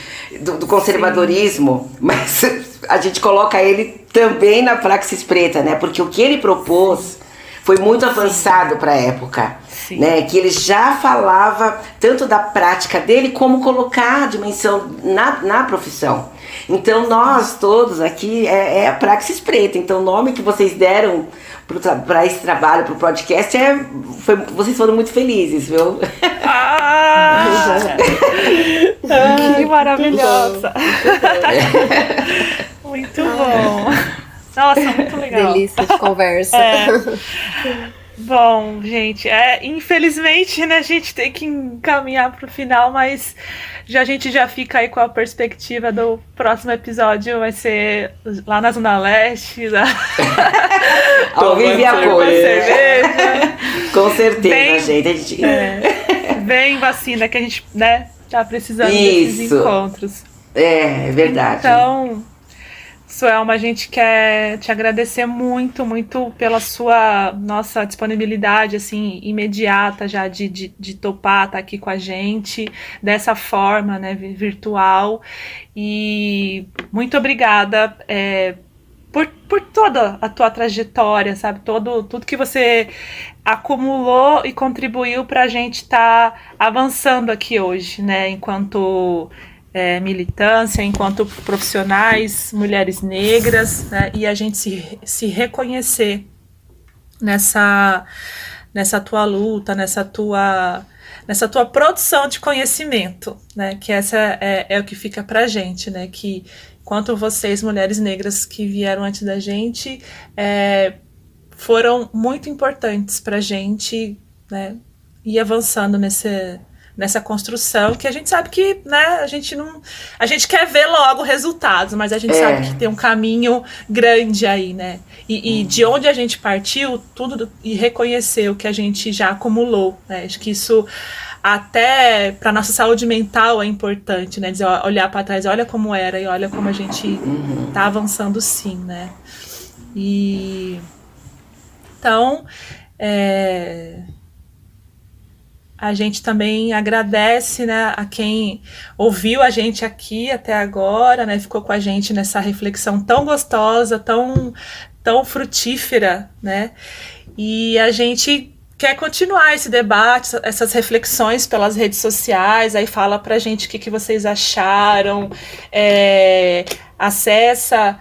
do conservadorismo, sim, mas a gente coloca ele também na praxis preta, né, porque o que ele propôs foi muito avançado para a época, né? Que ele já falava tanto da prática dele como colocar a dimensão na profissão. Então nós todos aqui é a praxis preta. Então o nome que vocês deram para esse trabalho, para o podcast, vocês foram muito felizes, viu? Que maravilhosa! Muito bom! Nossa, muito legal. Delícia de conversa. Bom, gente, infelizmente, né, a gente tem que encaminhar para o final, mas a gente já fica aí com a perspectiva do próximo episódio, vai ser lá na Zona Leste. Ao vivo e a cores. Com certeza, gente. Vem vacina, que a gente, né, tá precisando desses encontros. É verdade. Então, Suelma, a gente quer te agradecer muito, muito pela sua disponibilidade, assim, imediata já de topar estar aqui com a gente, dessa forma, né, virtual. E muito obrigada por toda a tua trajetória, sabe? Tudo que você acumulou e contribuiu para a gente estar avançando aqui hoje, né, enquanto militância, enquanto profissionais, mulheres negras, né, e a gente se reconhecer nessa tua luta, nessa tua produção de conhecimento, né, que essa é o que fica pra gente, né, que enquanto vocês, mulheres negras que vieram antes da gente, foram muito importantes pra gente, né, ir avançando nessa construção, que a gente sabe que, né, a gente quer ver logo resultados, mas a gente sabe que tem um caminho grande aí, né, e de onde a gente partiu, tudo, e reconhecer o que a gente já acumulou, né, acho que isso até para nossa saúde mental é importante, né, dizer, olhar para trás, olha como era e olha como a gente tá avançando sim, né, e então, a gente também agradece, né, a quem ouviu a gente aqui até agora, né, ficou com a gente nessa reflexão tão gostosa, tão frutífera, né, e a gente quer continuar esse debate, essas reflexões pelas redes sociais, aí fala pra gente o que vocês acharam, acessa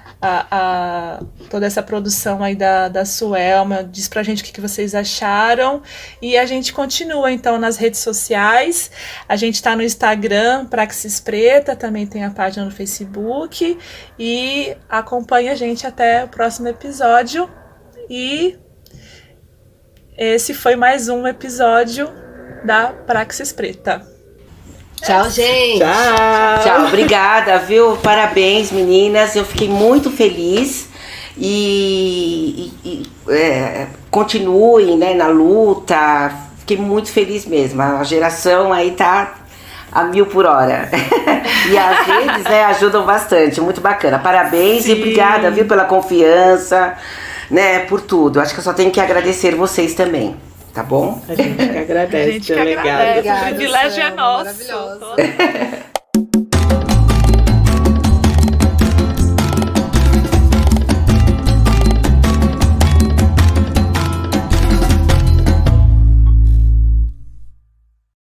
toda essa produção aí da Suelma, diz pra gente o que vocês acharam, e a gente continua então nas redes sociais, a gente tá no Instagram, Praxis Preta, também tem a página no Facebook, e acompanha a gente até o próximo episódio, e esse foi mais um episódio da Praxis Preta. Tchau, gente. Tchau, obrigada, viu? Parabéns, meninas. Eu fiquei muito feliz e continuem, né, na luta. Fiquei muito feliz mesmo. A geração aí tá a 1000 por hora. E as redes, né, ajudam bastante. Muito bacana. Parabéns. Sim. E obrigada, viu, pela confiança. né, por tudo. Acho que eu só tenho que agradecer vocês também, tá bom? A gente que agradece, A gente que teu legado. agradece. Obrigada, O privilégio é Selma, nosso. maravilhosa.